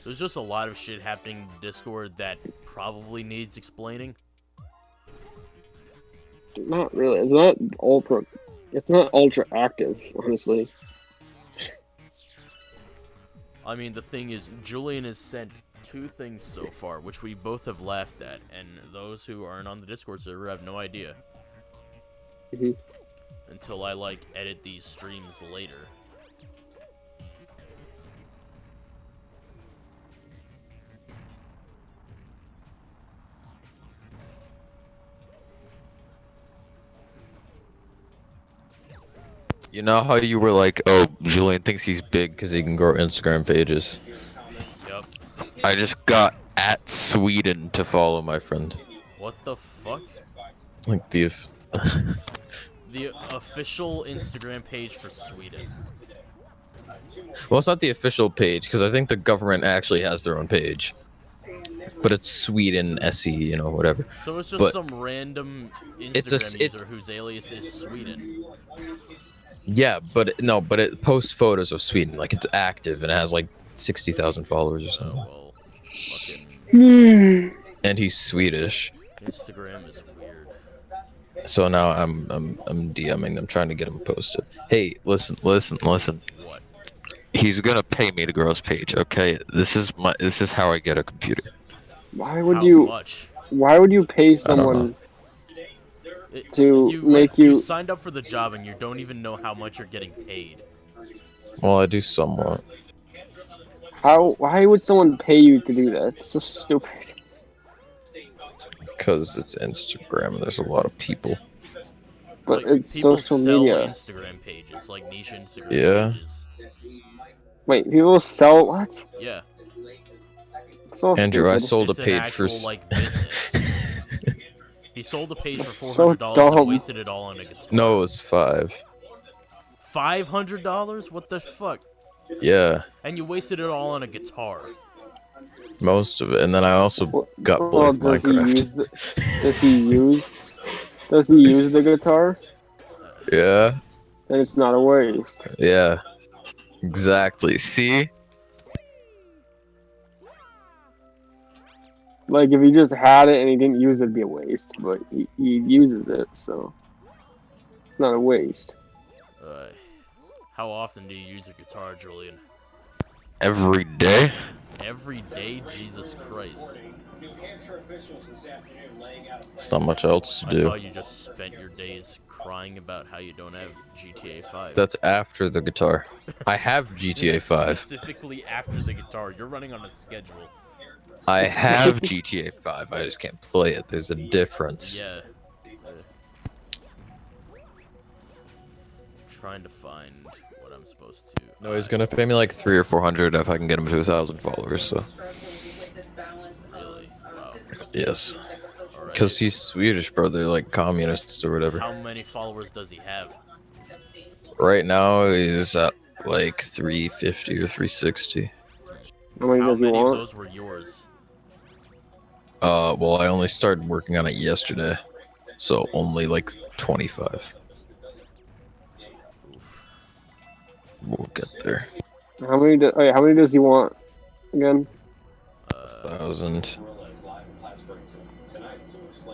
There's just a lot of shit happening in Discord that probably needs explaining. Not really. It's not ultra. It's not ultra active, honestly. I mean, the thing is, Julian has sent 2 things so far, which we both have laughed at, and those who aren't on the Discord server have no idea. Until I, like, edit these streams later. You know how you were like, oh, Julian thinks he's big because he can grow Instagram pages? Yep. I just got at Sweden to follow my friend. What the fuck? Like the official Instagram page for Sweden. Well, it's not the official page because I think the government actually has their own page. But it's Sweden SE, you know, whatever. So it's just some random Instagram user whose alias is Sweden. Yeah, but it posts photos of Sweden, like it's active and it has like 60,000 followers or something. Well, fucking. And he's Swedish. Instagram is weird. So now I'm DMing them, trying to get him posted. Hey, listen. What? He's gonna pay me to grow his page, okay? This is how I get a computer. Why would How much? Why would you pay someone You signed up for the job and you don't even know how much you're getting paid. Well, I do somewhat. Why would someone pay you to do that? It's so stupid. Because it's Instagram and there's a lot of people. But like, it's social media. Instagram pages, like niche Instagram pages. Wait, people sell what? Yeah. So Andrew, stupid. I sold It's a page an actual, for. like, business. He sold a page for So $400 dumb. and wasted it all on a guitar. No, it was $5. $500? What the fuck? Yeah, And you wasted it all on a guitar. most of it, and then I also got Blythe Minecraft. Does he use the guitar? Yeah. Then it's not a waste. Yeah. Exactly. See? Like, if he just had it and he didn't use it, it'd be a waste. But he uses it, so it's not a waste. How often do you use a guitar, Julian? Every day? Every day? Jesus Christ. It's not much else to I do. thought you just spent your days crying about how you don't have GTA 5. That's after the guitar. I have GTA 5. Specifically after the guitar. You're running on a schedule. I have GTA 5. I just can't play it. There's a difference. Yeah. Trying to find what I'm supposed to. No, he's gonna pay me like 300 or 400 if I can get him to 1,000 followers. So. Really? Wow. Yes. Because he's Swedish, bro. They're like communists or whatever. How many followers does he have? Right now, he's at like 350 or 360. How many How does he many of want? those were yours? Well, I only started working on it yesterday, so only like 25. We'll get there. How many does he want again? 1,000.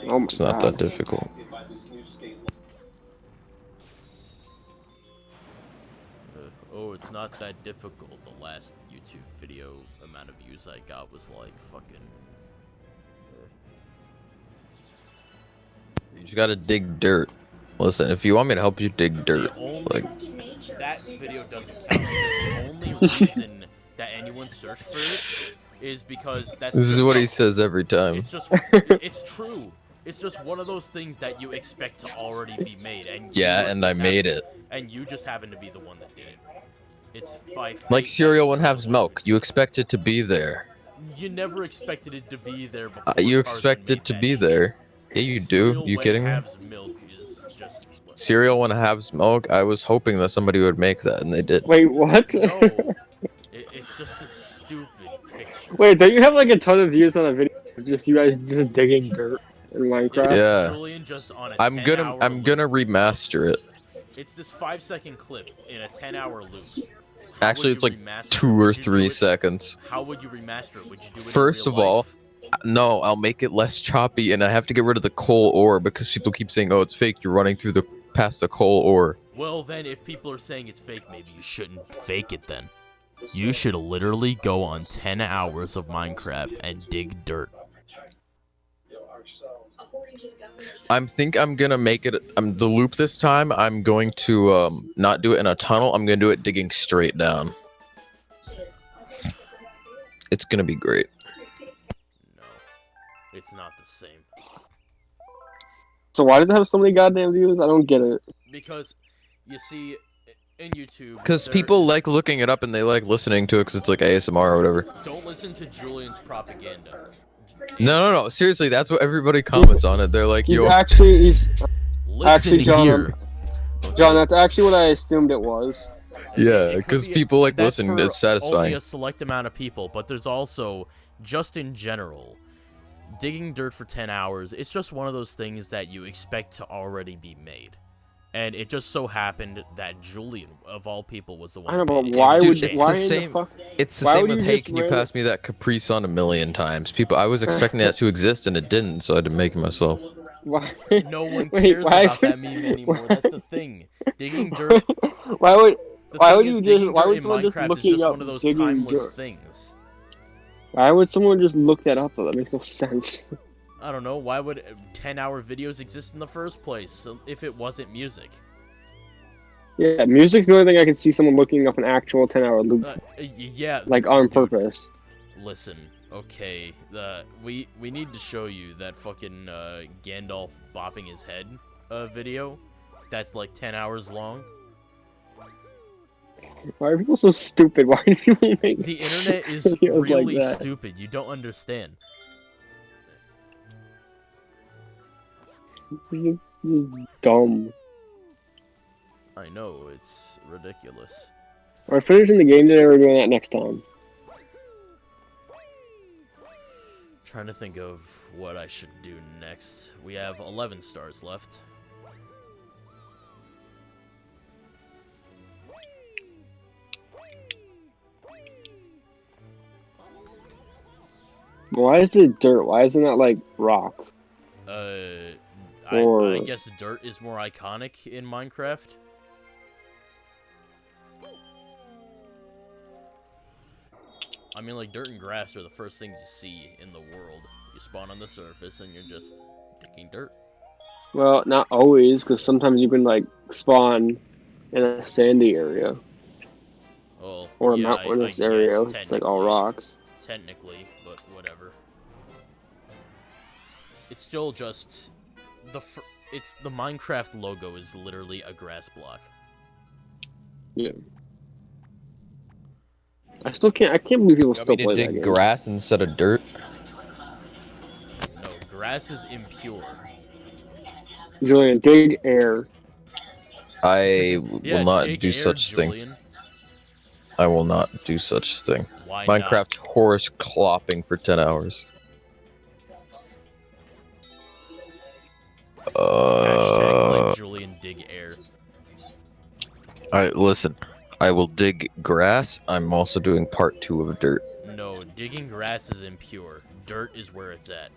Oh my It's not God. that difficult. Oh, it's not that difficult. The last YouTube video amount of views I got was like fucking. You just gotta dig dirt. Listen, if you want me to help you dig dirt, like That video doesn't count. The only reason that anyone searched for it is because that's. this is what he says every time. It's just. It's true. It's just one of those things that you expect to already be made, and Yeah, and I made it. And you just happen to be the one that did it. It's by fate Like that cereal when halves milk. You expect it to be there. You never expected it to be there before. You Tarzan expect made it to that be shit. there. Yeah, you do. Cereal You when kidding me? halves milk is just Cereal when I have smoke. I was hoping that somebody would make that, and they did. Wait, what? No, it's just a stupid picture. Wait, don't you have like a ton of views on a video of just you guys just digging dirt in Minecraft? Yeah. Julian just on a I'm gonna remaster it. It's this 5-second clip in a 10-hour loop. Actually, it's like 2 or 3 seconds. How would you remaster it? Would you do it First of all, no, I'll make it less choppy, and I have to get rid of the coal ore because people keep saying, "Oh, it's fake. You're running through past the coal ore." Well, then, if people are saying it's fake, maybe you shouldn't fake it then. You should literally go on 10 hours of Minecraft and dig dirt. I'm gonna make it the loop this time. I'm going to not do it in a tunnel. I'm gonna do it digging straight down. It's gonna be great. No, it's not the same. So why does it have so many goddamn views? I don't get it. Because, you see, in YouTube... Because people like looking it up and they like listening to it because it's like ASMR or whatever. Don't listen to Julian's propaganda. No. Seriously, that's what everybody comments on it. They're like, "Yo, He's Listen actually John. here. John, that's actually what I assumed it was. yeah," because people like that's listening. for It's satisfying. Only a select amount of people, but there's also, just in general, digging dirt for 10 hours. It's just one of those things that you expect to already be made. And it just so happened that Julian, of all people, was the one. I know, who but made it. why Dude, would it's why the in same. the fuck? It's the Why same would with, you "Hey, just can you random- pass me that Capri Sun 1,000,000 times?" People, I was expecting that to exist and it didn't, so I had to make it myself. Why? No one Wait, cares why about would- that meme anymore. That's the thing. Digging dirt. Why would? The Why thing would is, you digging just? Why dirt would in someone just Minecraft is looking just up one of those digging timeless dirt? things. Why would someone just look that up though? That makes no sense. I don't know. Why would 10-hour videos exist in the first place if it wasn't music? Yeah, music's the only thing I can see someone looking up an actual 10-hour loop, Yeah. like on dude, purpose. Listen, okay. We need to show you that fucking Gandalf bopping his head video. That's like 10 hours long. Why are people so stupid? Why do people make The internet is videos really like that? stupid. You don't understand. It's just dumb. I know, it's ridiculous. We're finishing the game today. We're doing that next time. Trying to think of what I should do next. We have 11 stars left. Why is it dirt? Why isn't that like rock? I guess dirt is more iconic in Minecraft. I mean, like, dirt and grass are the first things you see in the world. You spawn on the surface and you're just digging dirt. Well, not always, because sometimes you can like spawn in a sandy area Well, or a yeah, mountainous I area. guess It's like all rocks. Technically, but whatever. It's still just it's the Minecraft logo is literally a grass block. Yeah. I can't believe people still play that dig game. grass instead of dirt. No, grass is impure. Julian, dig air. I Yeah, will not dig do air, such thing. Julian. I will not do such thing. Why Minecraft horse clopping for 10 hours. Hashtag let Julian dig air. Alright, listen. I will dig grass. I'm also doing part 2 of dirt. No, digging grass is impure. Dirt is where it's at.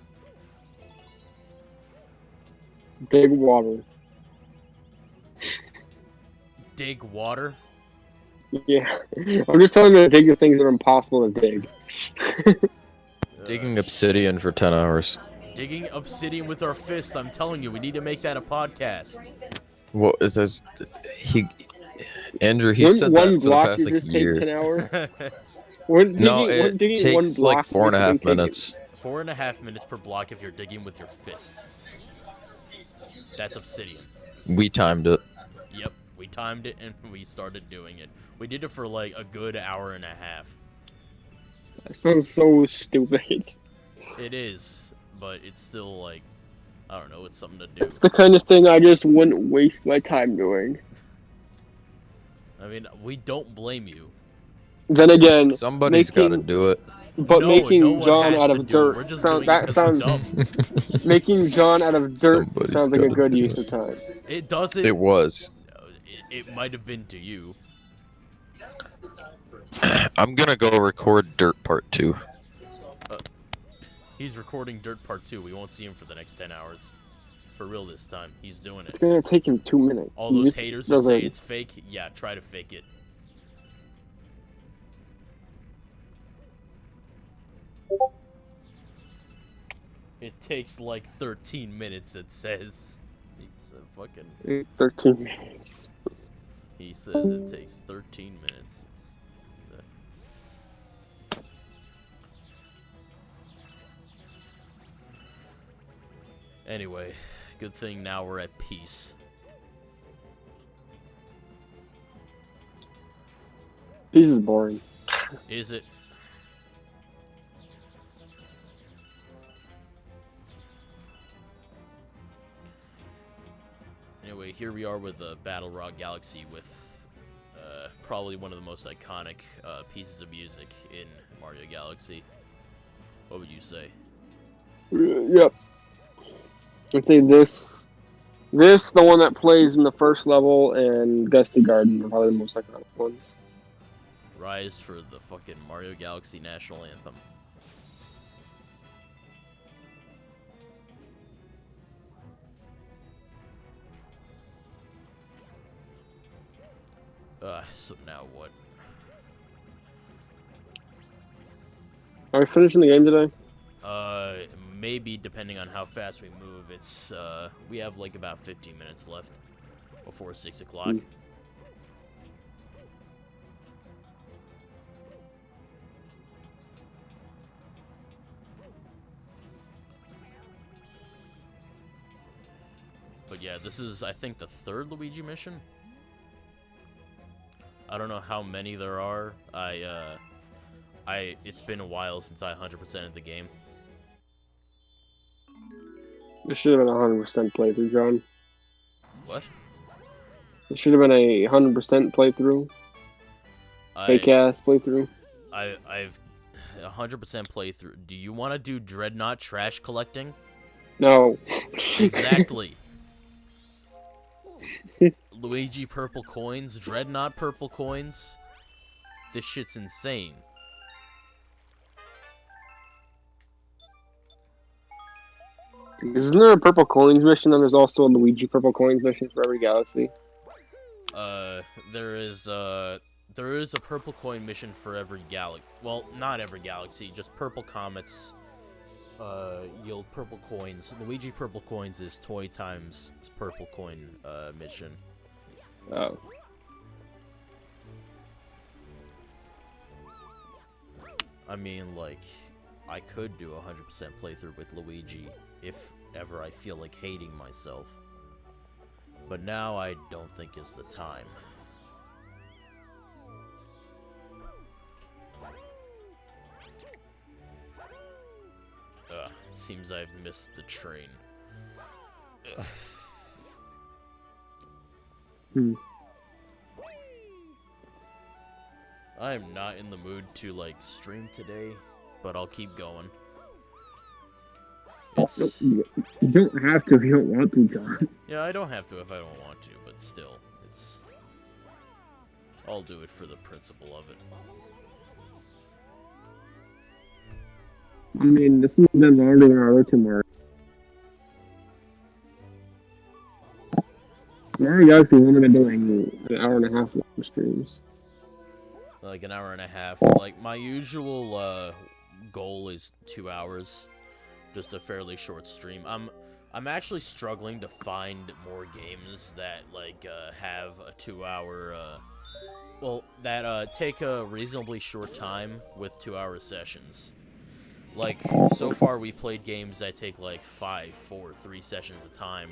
Dig water. Dig water? Yeah. I'm just telling you to dig the things that are impossible to dig. Digging obsidian for 10 hours. Digging obsidian with our fists. I'm telling you, we need to make that a podcast. What is this? Andrew, he Wouldn't said one that for the block past you like just take year. 10 hours? Wouldn't No, wouldn't it digging one takes block like 4.5 basically take- minutes. 4.5 minutes per block if you're digging with your fist. That's obsidian. We timed it. Yep, we timed it and we started doing it. We did it for like a good hour and a half. That sounds so stupid. It is, but it's still like I don't know, it's something to do. It's the kind of thing I just wouldn't waste my time doing. I mean, we don't blame you. Then again, somebody's got to do it. But no, making no John out of dirt making John out of dirt sounds like a good use of time. It doesn't. It was. It might have been to you. I'm gonna go record Dirt Part 2. He's recording Dirt Part 2. We won't see him for the next 10 hours. For real this time. He's doing it. It's gonna take him 2 minutes. All those haters who say it's fake, yeah, try to fake it. It takes like 13 minutes, it says. He's a fucking... 13 minutes. He says it takes 13 minutes. Anyway, good thing now we're at peace. Peace is boring. Is it? Anyway, here we are with Battle Rock Galaxy with probably one of the most iconic pieces of music in Mario Galaxy. What would you say? Yep. I'd say this, the one that plays in the first level, and Gusty Garden are probably the most iconic ones. Rise for the fucking Mario Galaxy National Anthem. So now what? Are we finishing the game today? Maybe depending on how fast we move. It's we have like about 15 minutes left before 6 o'clock. But yeah, this is, I think, the third Luigi mission. I don't know how many there are. It's been a while since I 100%ed the game. It should have been a 100% playthrough, John. What? It should have been a 100% playthrough. Fake ass playthrough. I've 100% playthrough. Do you want to do Dreadnought trash collecting? No. Exactly. Luigi purple coins, Dreadnought purple coins. This shit's insane. Isn't there a purple coins mission, and there's also a Luigi purple coins mission for every galaxy? There is a purple coin mission for every galaxy. Well, not every galaxy, just purple comets yield purple coins. Luigi purple coins is Toy Time's purple coin mission. Oh. I mean, like, I could do a 100% playthrough with Luigi if ever I feel like hating myself. But now I don't think is the time. Seems I've missed the train. I am not in the mood to, like, stream today, but I'll keep going. It's... You don't have to if you don't want to, John. Yeah, I don't have to if I don't want to, but still, it's... I'll do it for the principle of it. I mean, this has been longer than our other two Mario. Mario Galaxy only been doing an hour and a half long streams. Like an hour and a half. Like, my usual goal is 2 hours. Just a fairly short stream. I'm actually struggling to find more games that, like, have a 2 hour, well, that take a reasonably short time with 2 hour sessions. Like, so far we played games that take like 5, 4, 3 sessions a time,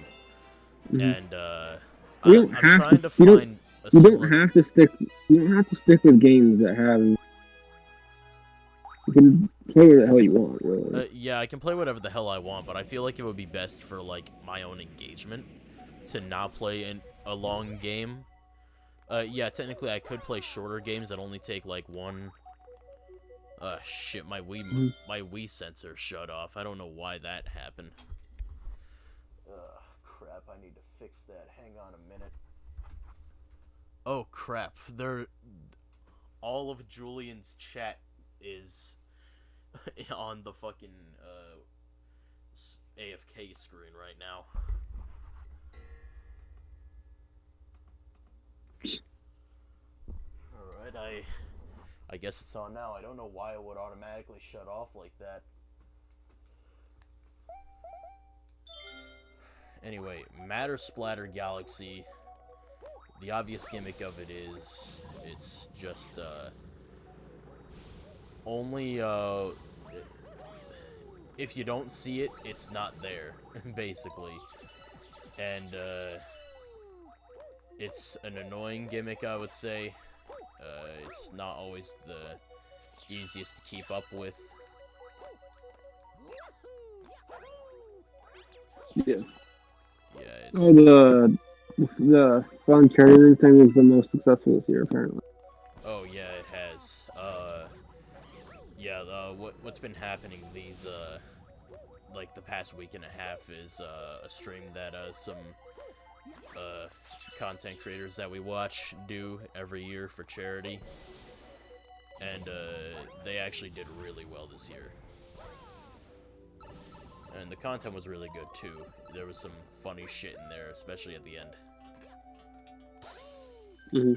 and I'm trying to find. You don't have to stick with games that have. You can play whatever the hell you want, really. Yeah, I can play whatever the hell I want, but I feel like it would be best for, like, my own engagement to not play a long game. Yeah, technically I could play shorter games that only take, like, one... shit, my Wii sensor shut off. I don't know why that happened. Crap, I need to fix that. Hang on a minute. Oh, crap. All of Julian's chat is on the fucking, AFK screen right now. Alright, I guess it's on now. I don't know why it would automatically shut off like that. Anyway, Matter Splatter Galaxy. The obvious gimmick of it is it's just only if you don't see it, it's not there, basically. And it's an annoying gimmick, I would say. It's not always the easiest to keep up with. Yeah. Yeah, it's... Oh, the fun charity thing was the most successful this year, apparently. Oh yeah, it has. Yeah, what's been happening these like the past week and a half is a stream that some content creators that we watch do every year for charity, and they actually did really well this year. And the content was really good too. There was some funny shit in there, especially at the end. Mm-hmm.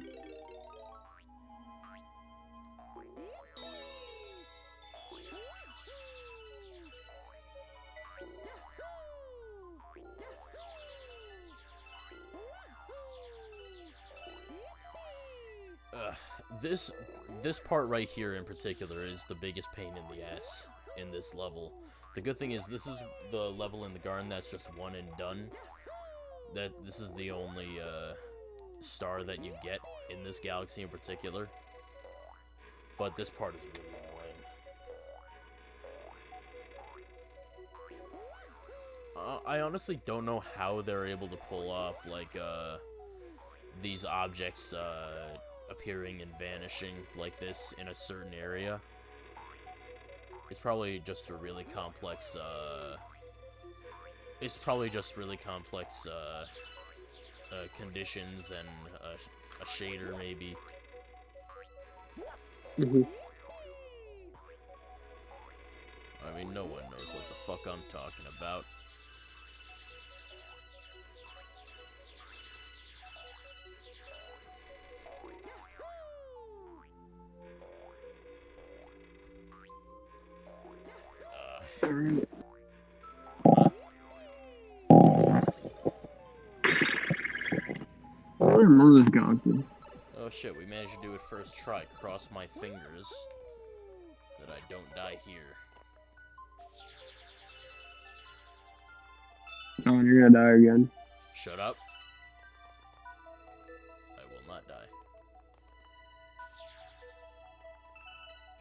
This part right here in particular is the biggest pain in the ass in this level. The good thing is this is the level in the garden that's just one and done. This is the only star that you get in this galaxy in particular. But this part is really annoying. I honestly don't know how they're able to pull off like these objects appearing and vanishing like this in a certain area. It's probably just a really complex, conditions and a shader, maybe. Mm-hmm. I mean, no one knows what the fuck I'm talking about. I remember this galaxy. Oh shit, we managed to do it first try. Cross my fingers that I don't die here. Oh, and you're gonna die again. Shut up. I will not die.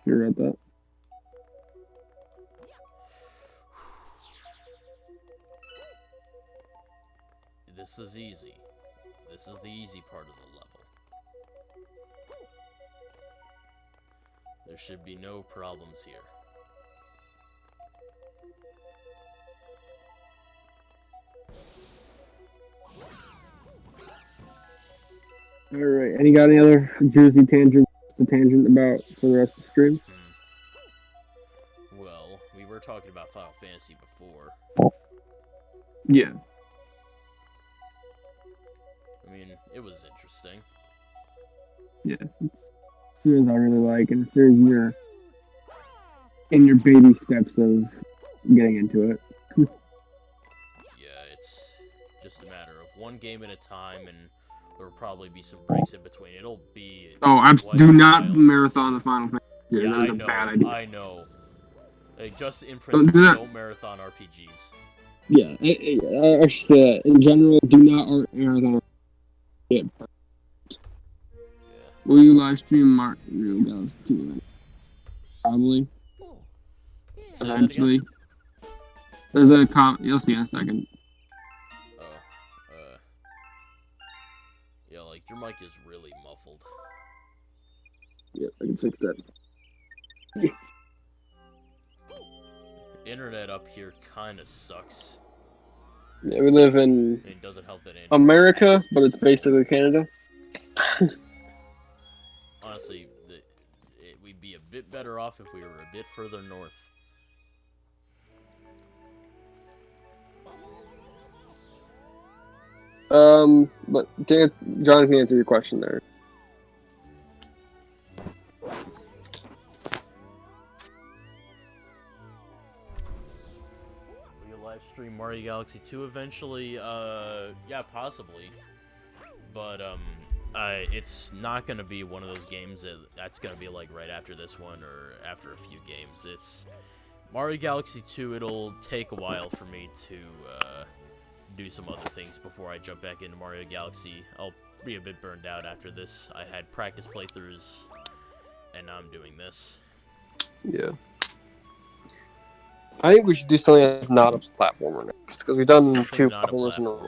You read that? This is easy. This is the easy part of the level. There should be no problems here. Alright, and you got any other juicy tangent about for the rest of the stream? Well, we were talking about Final Fantasy before. Yeah. I mean, it was interesting. Yeah, it's a series I really like, and a series you're in your baby steps of getting into it. Yeah, it's just a matter of one game at a time, and there'll probably be some breaks in between. It'll be... Do not marathon the Final Fantasy. Yeah, that's a bad idea. I know. Like, just in principle, don't marathon RPGs. Yeah, in general, do not marathon. Yeah. Will you live stream Mario Galaxy 2? Probably. Say that again? Eventually. There's a you'll see in a second. Oh, yeah, like your mic is really muffled. Yeah, I can fix that. Internet up here kind of sucks. Yeah, we live in It doesn't help that Andrew America, but it's basically Canada. Honestly, we'd be a bit better off if we were a bit further north. But John can answer your question there. Will you live stream Mario Galaxy 2 eventually? Yeah, possibly. But, it's not gonna be one of those games that's gonna be like right after this one or after a few games. It's Mario Galaxy 2, it'll take a while for me to, do some other things before I jump back into Mario Galaxy. I'll be a bit burned out after this. I had practice playthroughs, and now I'm doing this. Yeah. I think we should do something that's not a platformer next, because we've done Something two not a platformers in a row.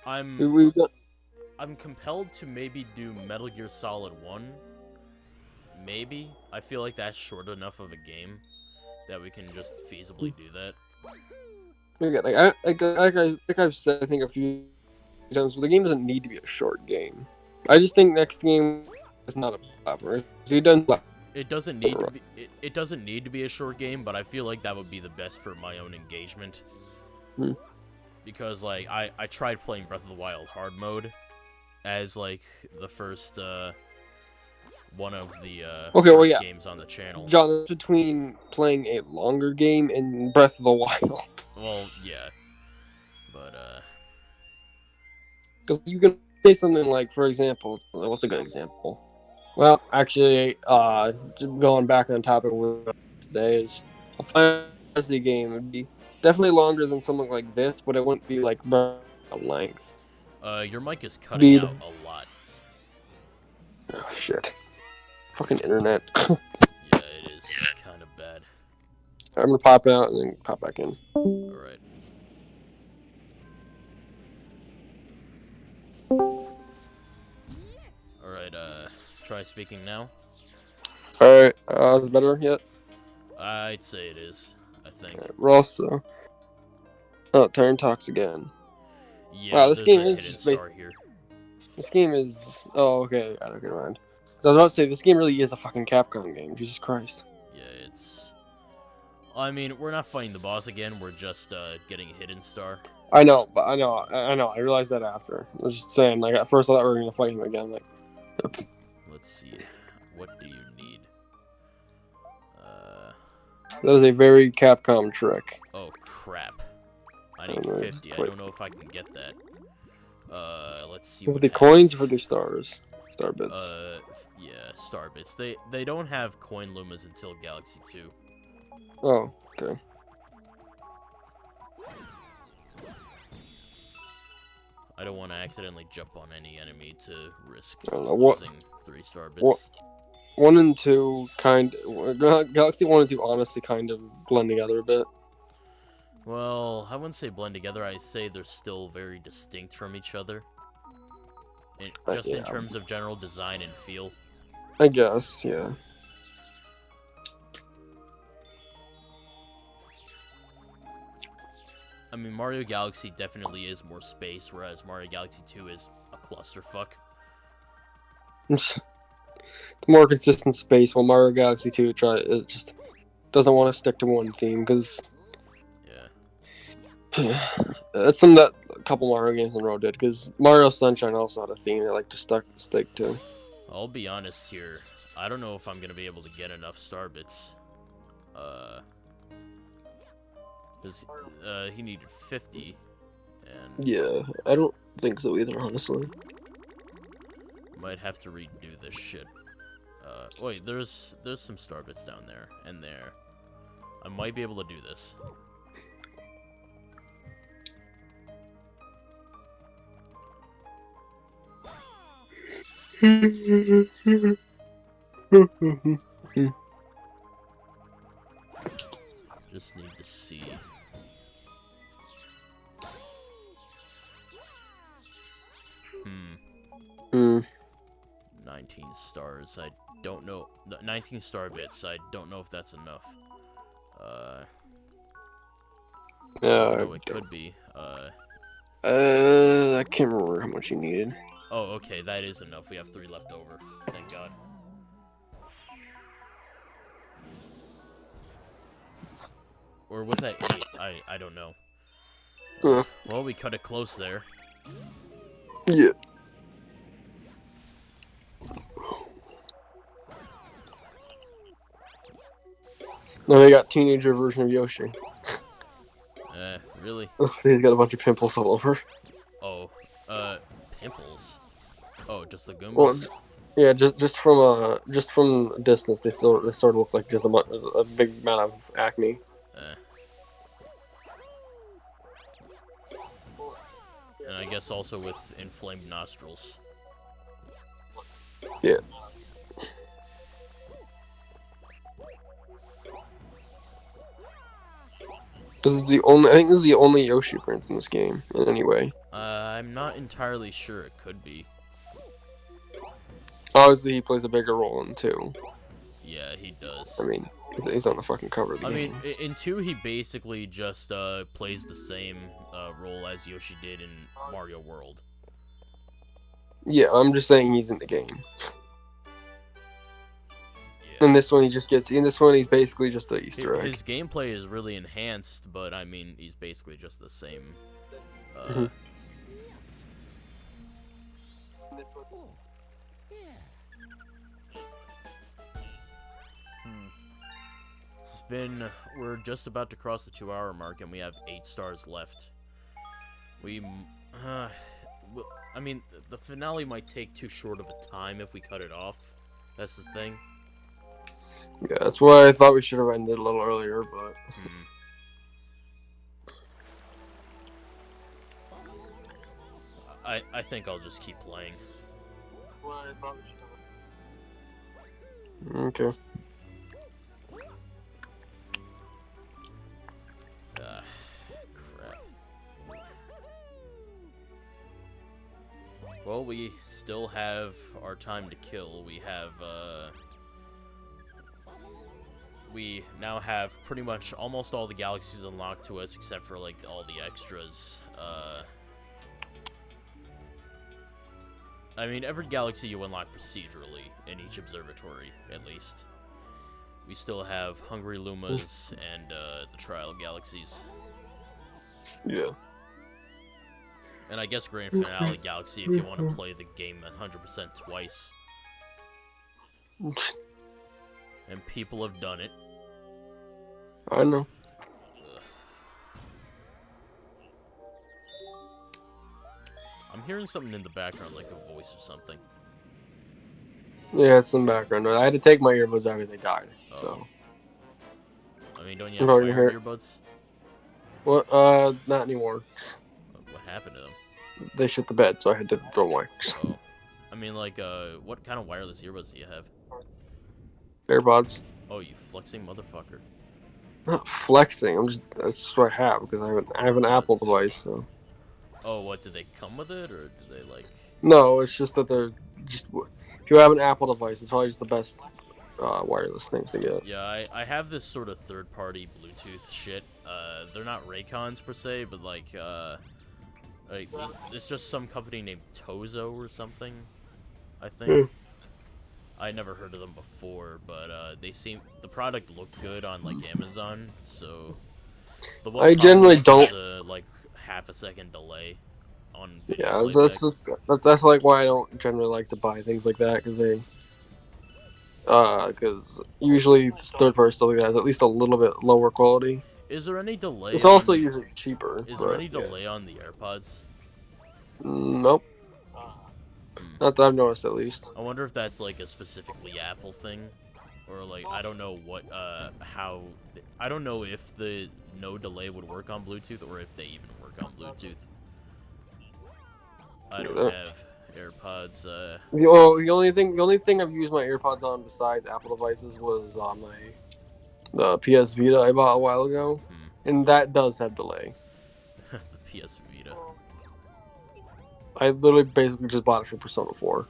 platformer. We've done... I'm compelled to maybe do Metal Gear Solid 1. Maybe. I feel like that's short enough of a game that we can just feasibly do that. Like I've said, I think a few times, the game doesn't need to be a short game. I just think next game is not a platformer. We've done. It doesn't need to be. It doesn't need to be a short game, but I feel like that would be the best for my own engagement. Because like I tried playing Breath of the Wild hard mode as like the first one of the first games on the channel. John, between playing a longer game and Breath of the Wild. Well, yeah, but because you can say something like, for example, what's a good example? Well, actually, going back on topic today is a Final Fantasy game would be definitely longer than something like this, but it wouldn't be like length. Your mic is cutting out a lot. Oh shit! Fucking internet. Yeah, it is kind of bad. I'm gonna pop out and then pop back in. Alright. Alright, try speaking now. Alright, is it better yet? I'd say it is, I think. Right, we're also... Oh, Turn talks again. Yeah, wow, this game a is hidden just star here. This game is... Oh, okay, I don't get around. I was about to say, this game really is a fucking Capcom game, Jesus Christ. Yeah, it's... I mean, we're not fighting the boss again, we're just, getting a hidden star. I know, I realized that after. I was just saying, like, at first I thought we were gonna fight him again, like... Let's see, what do you need? That is a very Capcom trick. Oh, crap. I need 50, I don't know if I can get that. Let's see what the happens. Coins or the stars? Star bits. Yeah, star bits. They don't have coin lumas until Galaxy 2. Oh, okay. I don't want to accidentally jump on any enemy to risk what, losing 3 star bits. 1 and 2 Galaxy 1 and 2 honestly kind of blend together a bit. Well, I wouldn't say blend together, I'd say they're still very distinct from each other. Just in terms of general design and feel. I guess, yeah. I mean, Mario Galaxy definitely is more space, whereas Mario Galaxy 2 is a clusterfuck. It's more consistent space, while Mario Galaxy 2 it just doesn't want to stick to one theme, because... Yeah. That's something that a couple Mario games in a row did, because Mario Sunshine also had a theme they like to stick to. I'll be honest here, I don't know if I'm going to be able to get enough star bits. Because he needed 50, and... Yeah, I don't think so either, honestly. Might have to redo this shit. Wait, there's some star bits down there, and there. I might be able to do this. Just need to see. Hmm. 19 stars. I don't know. 19 star bits. I don't know if that's enough. No, it could be. I can't remember how much you needed. Oh, okay, that is enough. We have 3 left over. Thank God. Or was that 8? I don't know. Well, we cut it close there. Yeah. No, they got teenager version of Yoshi. Really? He's got a bunch of pimples all over. Oh, pimples? Oh, just the Goombas? Well, yeah, just from distance, they sort of look like just a big amount of acne. And I guess also with inflamed nostrils. Yeah. I think this is the only Yoshi print in this game, in any way. I'm not entirely sure. It could be. Obviously, he plays a bigger role in 2. Yeah, he does. I mean, he's on the fucking cover of the game. I mean, in 2, he basically just plays the same role as Yoshi did in Mario World. Yeah, I'm just saying he's in the game. Yeah. In this one, he's basically just an Easter egg. His gameplay is really enhanced, but I mean, he's basically just the same. We're just about to cross the 2-hour mark, and we have 8 stars left. I mean, the finale might take too short of a time if we cut it off. That's the thing. Yeah, that's why I thought we should have ended a little earlier, but... I think I'll just keep playing. Okay. Crap. Well, we still have our time to kill. We now have pretty much almost all the galaxies unlocked to us, except for, like, all the extras. I mean, every galaxy you unlock procedurally in each observatory, at least. We still have Hungry Lumas and the Trial Galaxies. Yeah. And I guess Grand Finale Galaxy if you want to play the game 100% twice. And people have done it. I know. I'm hearing something in the background, like a voice or something. Yeah, it's some background. I had to take my earbuds out because they died. Oh. So. I mean, don't you have wired earbuds? Well, not anymore. What happened to them? They shit the bed, so I had to throw them away. Oh. I mean, like, what kind of wireless earbuds do you have? AirPods. Oh, you flexing motherfucker. Not flexing. That's just what I have because I have an Apple device. So. Oh, what, did they come with it, or did they, like... No, it's just that they're just... If you have an Apple device, it's probably just the best wireless things to get. Yeah, I have this sort of third-party Bluetooth shit. They're not Raycons, per se, but, like, it's just some company named Tozo or something, I think. I never heard of them before, but, the product looked good on, like, Amazon, so... I generally don't... like, half a second delay on video that's like why I don't generally like to buy things like that because usually this third party stuff like that is at least a little bit lower quality. Is there any delay? It's also usually cheaper. Is there any delay on the AirPods? Nope. Not that I've noticed, at least. I wonder if that's like a specifically Apple thing, or like I don't know what how I don't know if the no delay would work on Bluetooth or if they even work on Bluetooth. I don't have AirPods. The only thing I've used my AirPods on besides Apple devices was my the PS Vita I bought a while ago, and that does have delay. The PS Vita. I literally basically just bought it for Persona 4.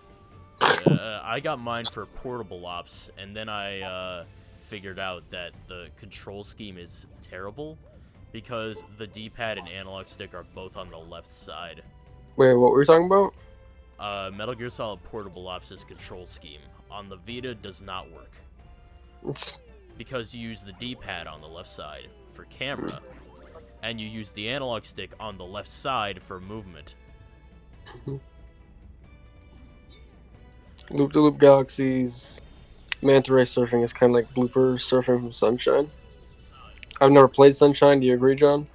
I got mine for portable ops, and then I figured out that the control scheme is terrible because the D-pad and analog stick are both on the left side. Wait, what were you talking about? Metal Gear Solid Portable Ops' control scheme on the Vita does not work because you use the D-pad on the left side for camera, and you use the analog stick on the left side for movement. Loop-de-Loop Galaxies Manta Ray surfing is kind of like blooper surfing from Sunshine. I've never played Sunshine. Do you agree, John?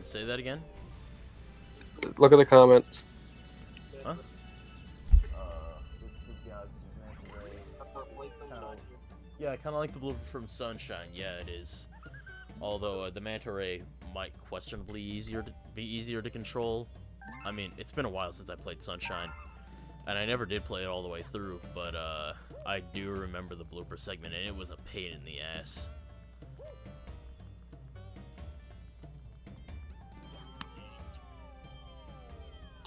Say that again? Look at the comments. Huh? Yeah, I kind of like the blooper from Sunshine. Yeah, it is. Although the Manta Ray might questionably be easier to control. I mean, it's been a while since I played Sunshine, and I never did play it all the way through, but I do remember the blooper segment, and it was a pain in the ass.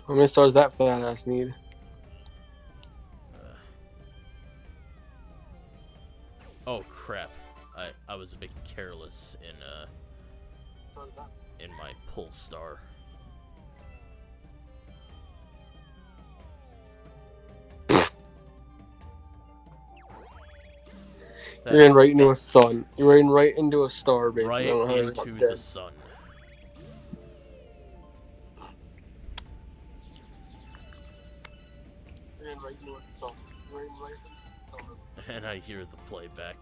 How many stars that fat ass need? Oh crap! I was a bit careless in my pull star. You're in right into a sun. You're in right into a star, basically. Right into the sun. And I hear the playback.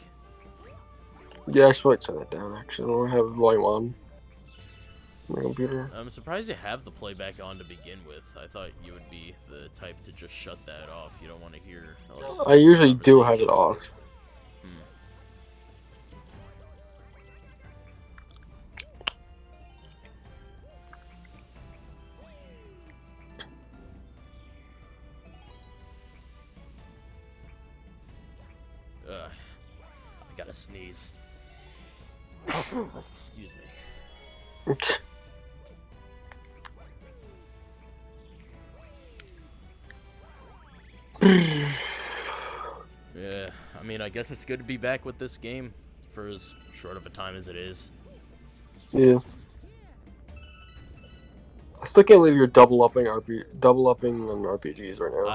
Yeah, I should probably turn that down, actually. I don't have volume on my computer. I'm surprised you have the playback on to begin with. I thought you would be the type to just shut that off. You don't want to hear... I usually do have it off. I gotta sneeze. Excuse me. Yeah, I mean, I guess it's good to be back with this game for as short of a time as it is. Yeah. I still can't believe you're double upping on RPGs right now.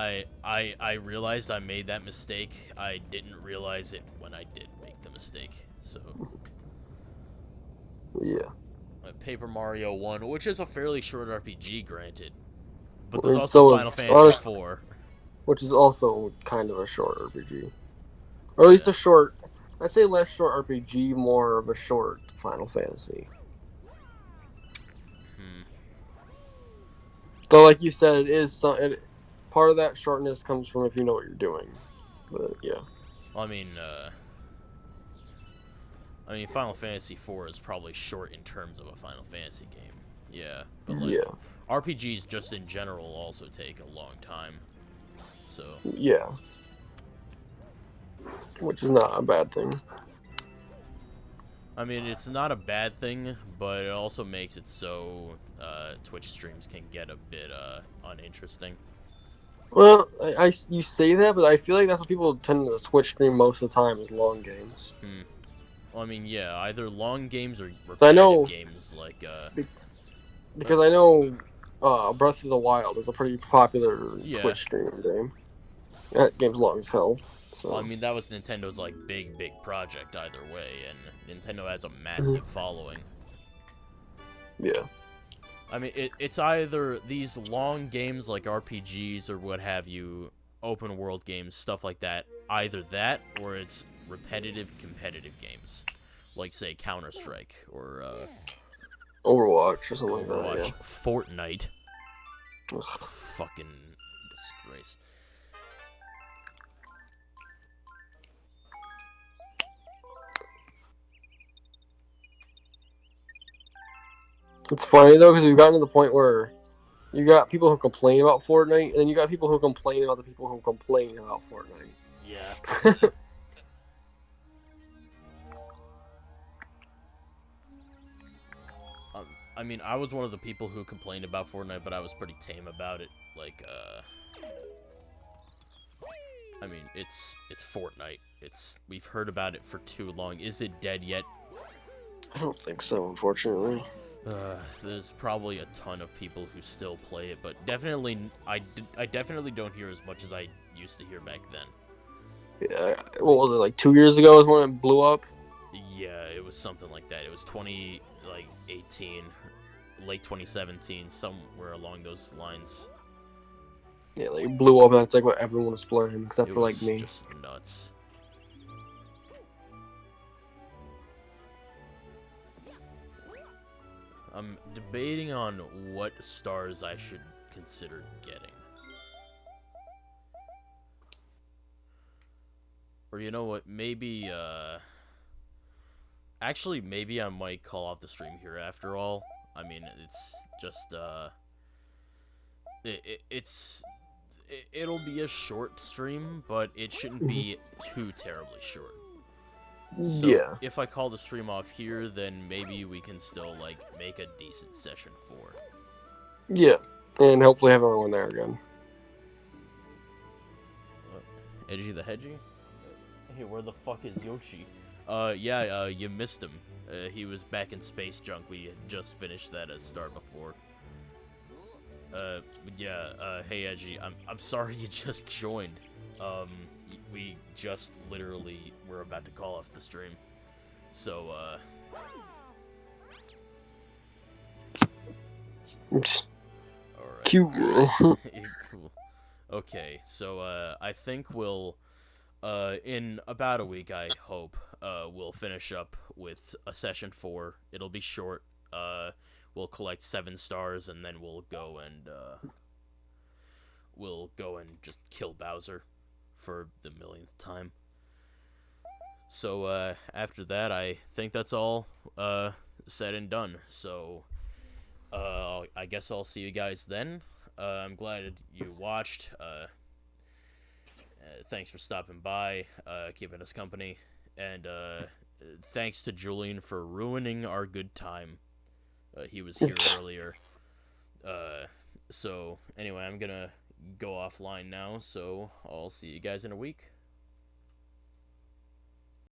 I realized I made that mistake. I didn't realize it when I did make the mistake. So yeah. Paper Mario 1, which is a fairly short RPG, granted, but And there's also so Final it's Fantasy 4, which is also kind of a short RPG, or at least a short. I say less short RPG, more of a short Final Fantasy. Though, like you said, it is part of that shortness comes from if you know what you're doing. But yeah. Well, I mean, Final Fantasy 4 is probably short in terms of a Final Fantasy game. Yeah, but like RPGs just in general also take a long time. So yeah, which is not a bad thing. I mean, it's not a bad thing, but it also makes it so Twitch streams can get a bit uninteresting. Well, you say that, but I feel like that's what people tend to Twitch stream most of the time is long games. Well, I mean, yeah, either long games or repetitive games like. Because I know Breath of the Wild is a pretty popular Twitch streaming game. That game's long as hell. So. Well, I mean, that was Nintendo's like big project either way, and Nintendo has a massive following. Yeah. I mean, it's either these long games like RPGs or what have you, open world games, stuff like that. Either that, or it's repetitive competitive games, like say Counter-Strike or Overwatch or something like that. Yeah. Fortnite. Ugh. Fucking disgrace. It's funny though, because we've gotten to the point where you got people who complain about Fortnite, and then you got people who complain about the people who complain about Fortnite. Yeah. I mean, I was one of the people who complained about Fortnite, but I was pretty tame about it. Like, I mean, it's Fortnite. We've heard about it for too long. Is it dead yet? I don't think so, unfortunately. There's probably a ton of people who still play it, but definitely, I definitely don't hear as much as I used to hear back then. Yeah, what was it, like 2 years ago is when it blew up? Yeah, it was something like that. It was 2018, late 2017, somewhere along those lines. Yeah, like it blew up, and that's like what everyone was playing, except for like me. It was just nuts. I'm debating on what stars I should consider getting. Or you know what, maybe, actually, maybe I might call off the stream here after all. I mean, it's just, it'll be a short stream, but it shouldn't be too terribly short. So, yeah. if I call the stream off here, then maybe we can still, like, make a decent session 4. Yeah, and hopefully have everyone there again. What? Edgy the Hedgy? Hey, where the fuck is Yoshi? Yeah, you missed him. He was back in Space Junk. We had just finished that at Star before. Yeah, hey Edgy, I'm sorry you just joined. We just literally were about to call off the stream. So, Oops. alright. Cute. Cool. Okay, so, I think we'll, in about a week, I hope, we'll finish up with a session 4. It'll be short. We'll collect 7 stars, and then we'll go and just kill Bowser for the millionth time. So, after that, I think that's all, said and done. So, I guess I'll see you guys then. I'm glad you watched. Thanks for stopping by, keeping us company, and, thanks to Julian for ruining our good time. He was here earlier. So, anyway, I'm gonna go offline now, so I'll see you guys in a week.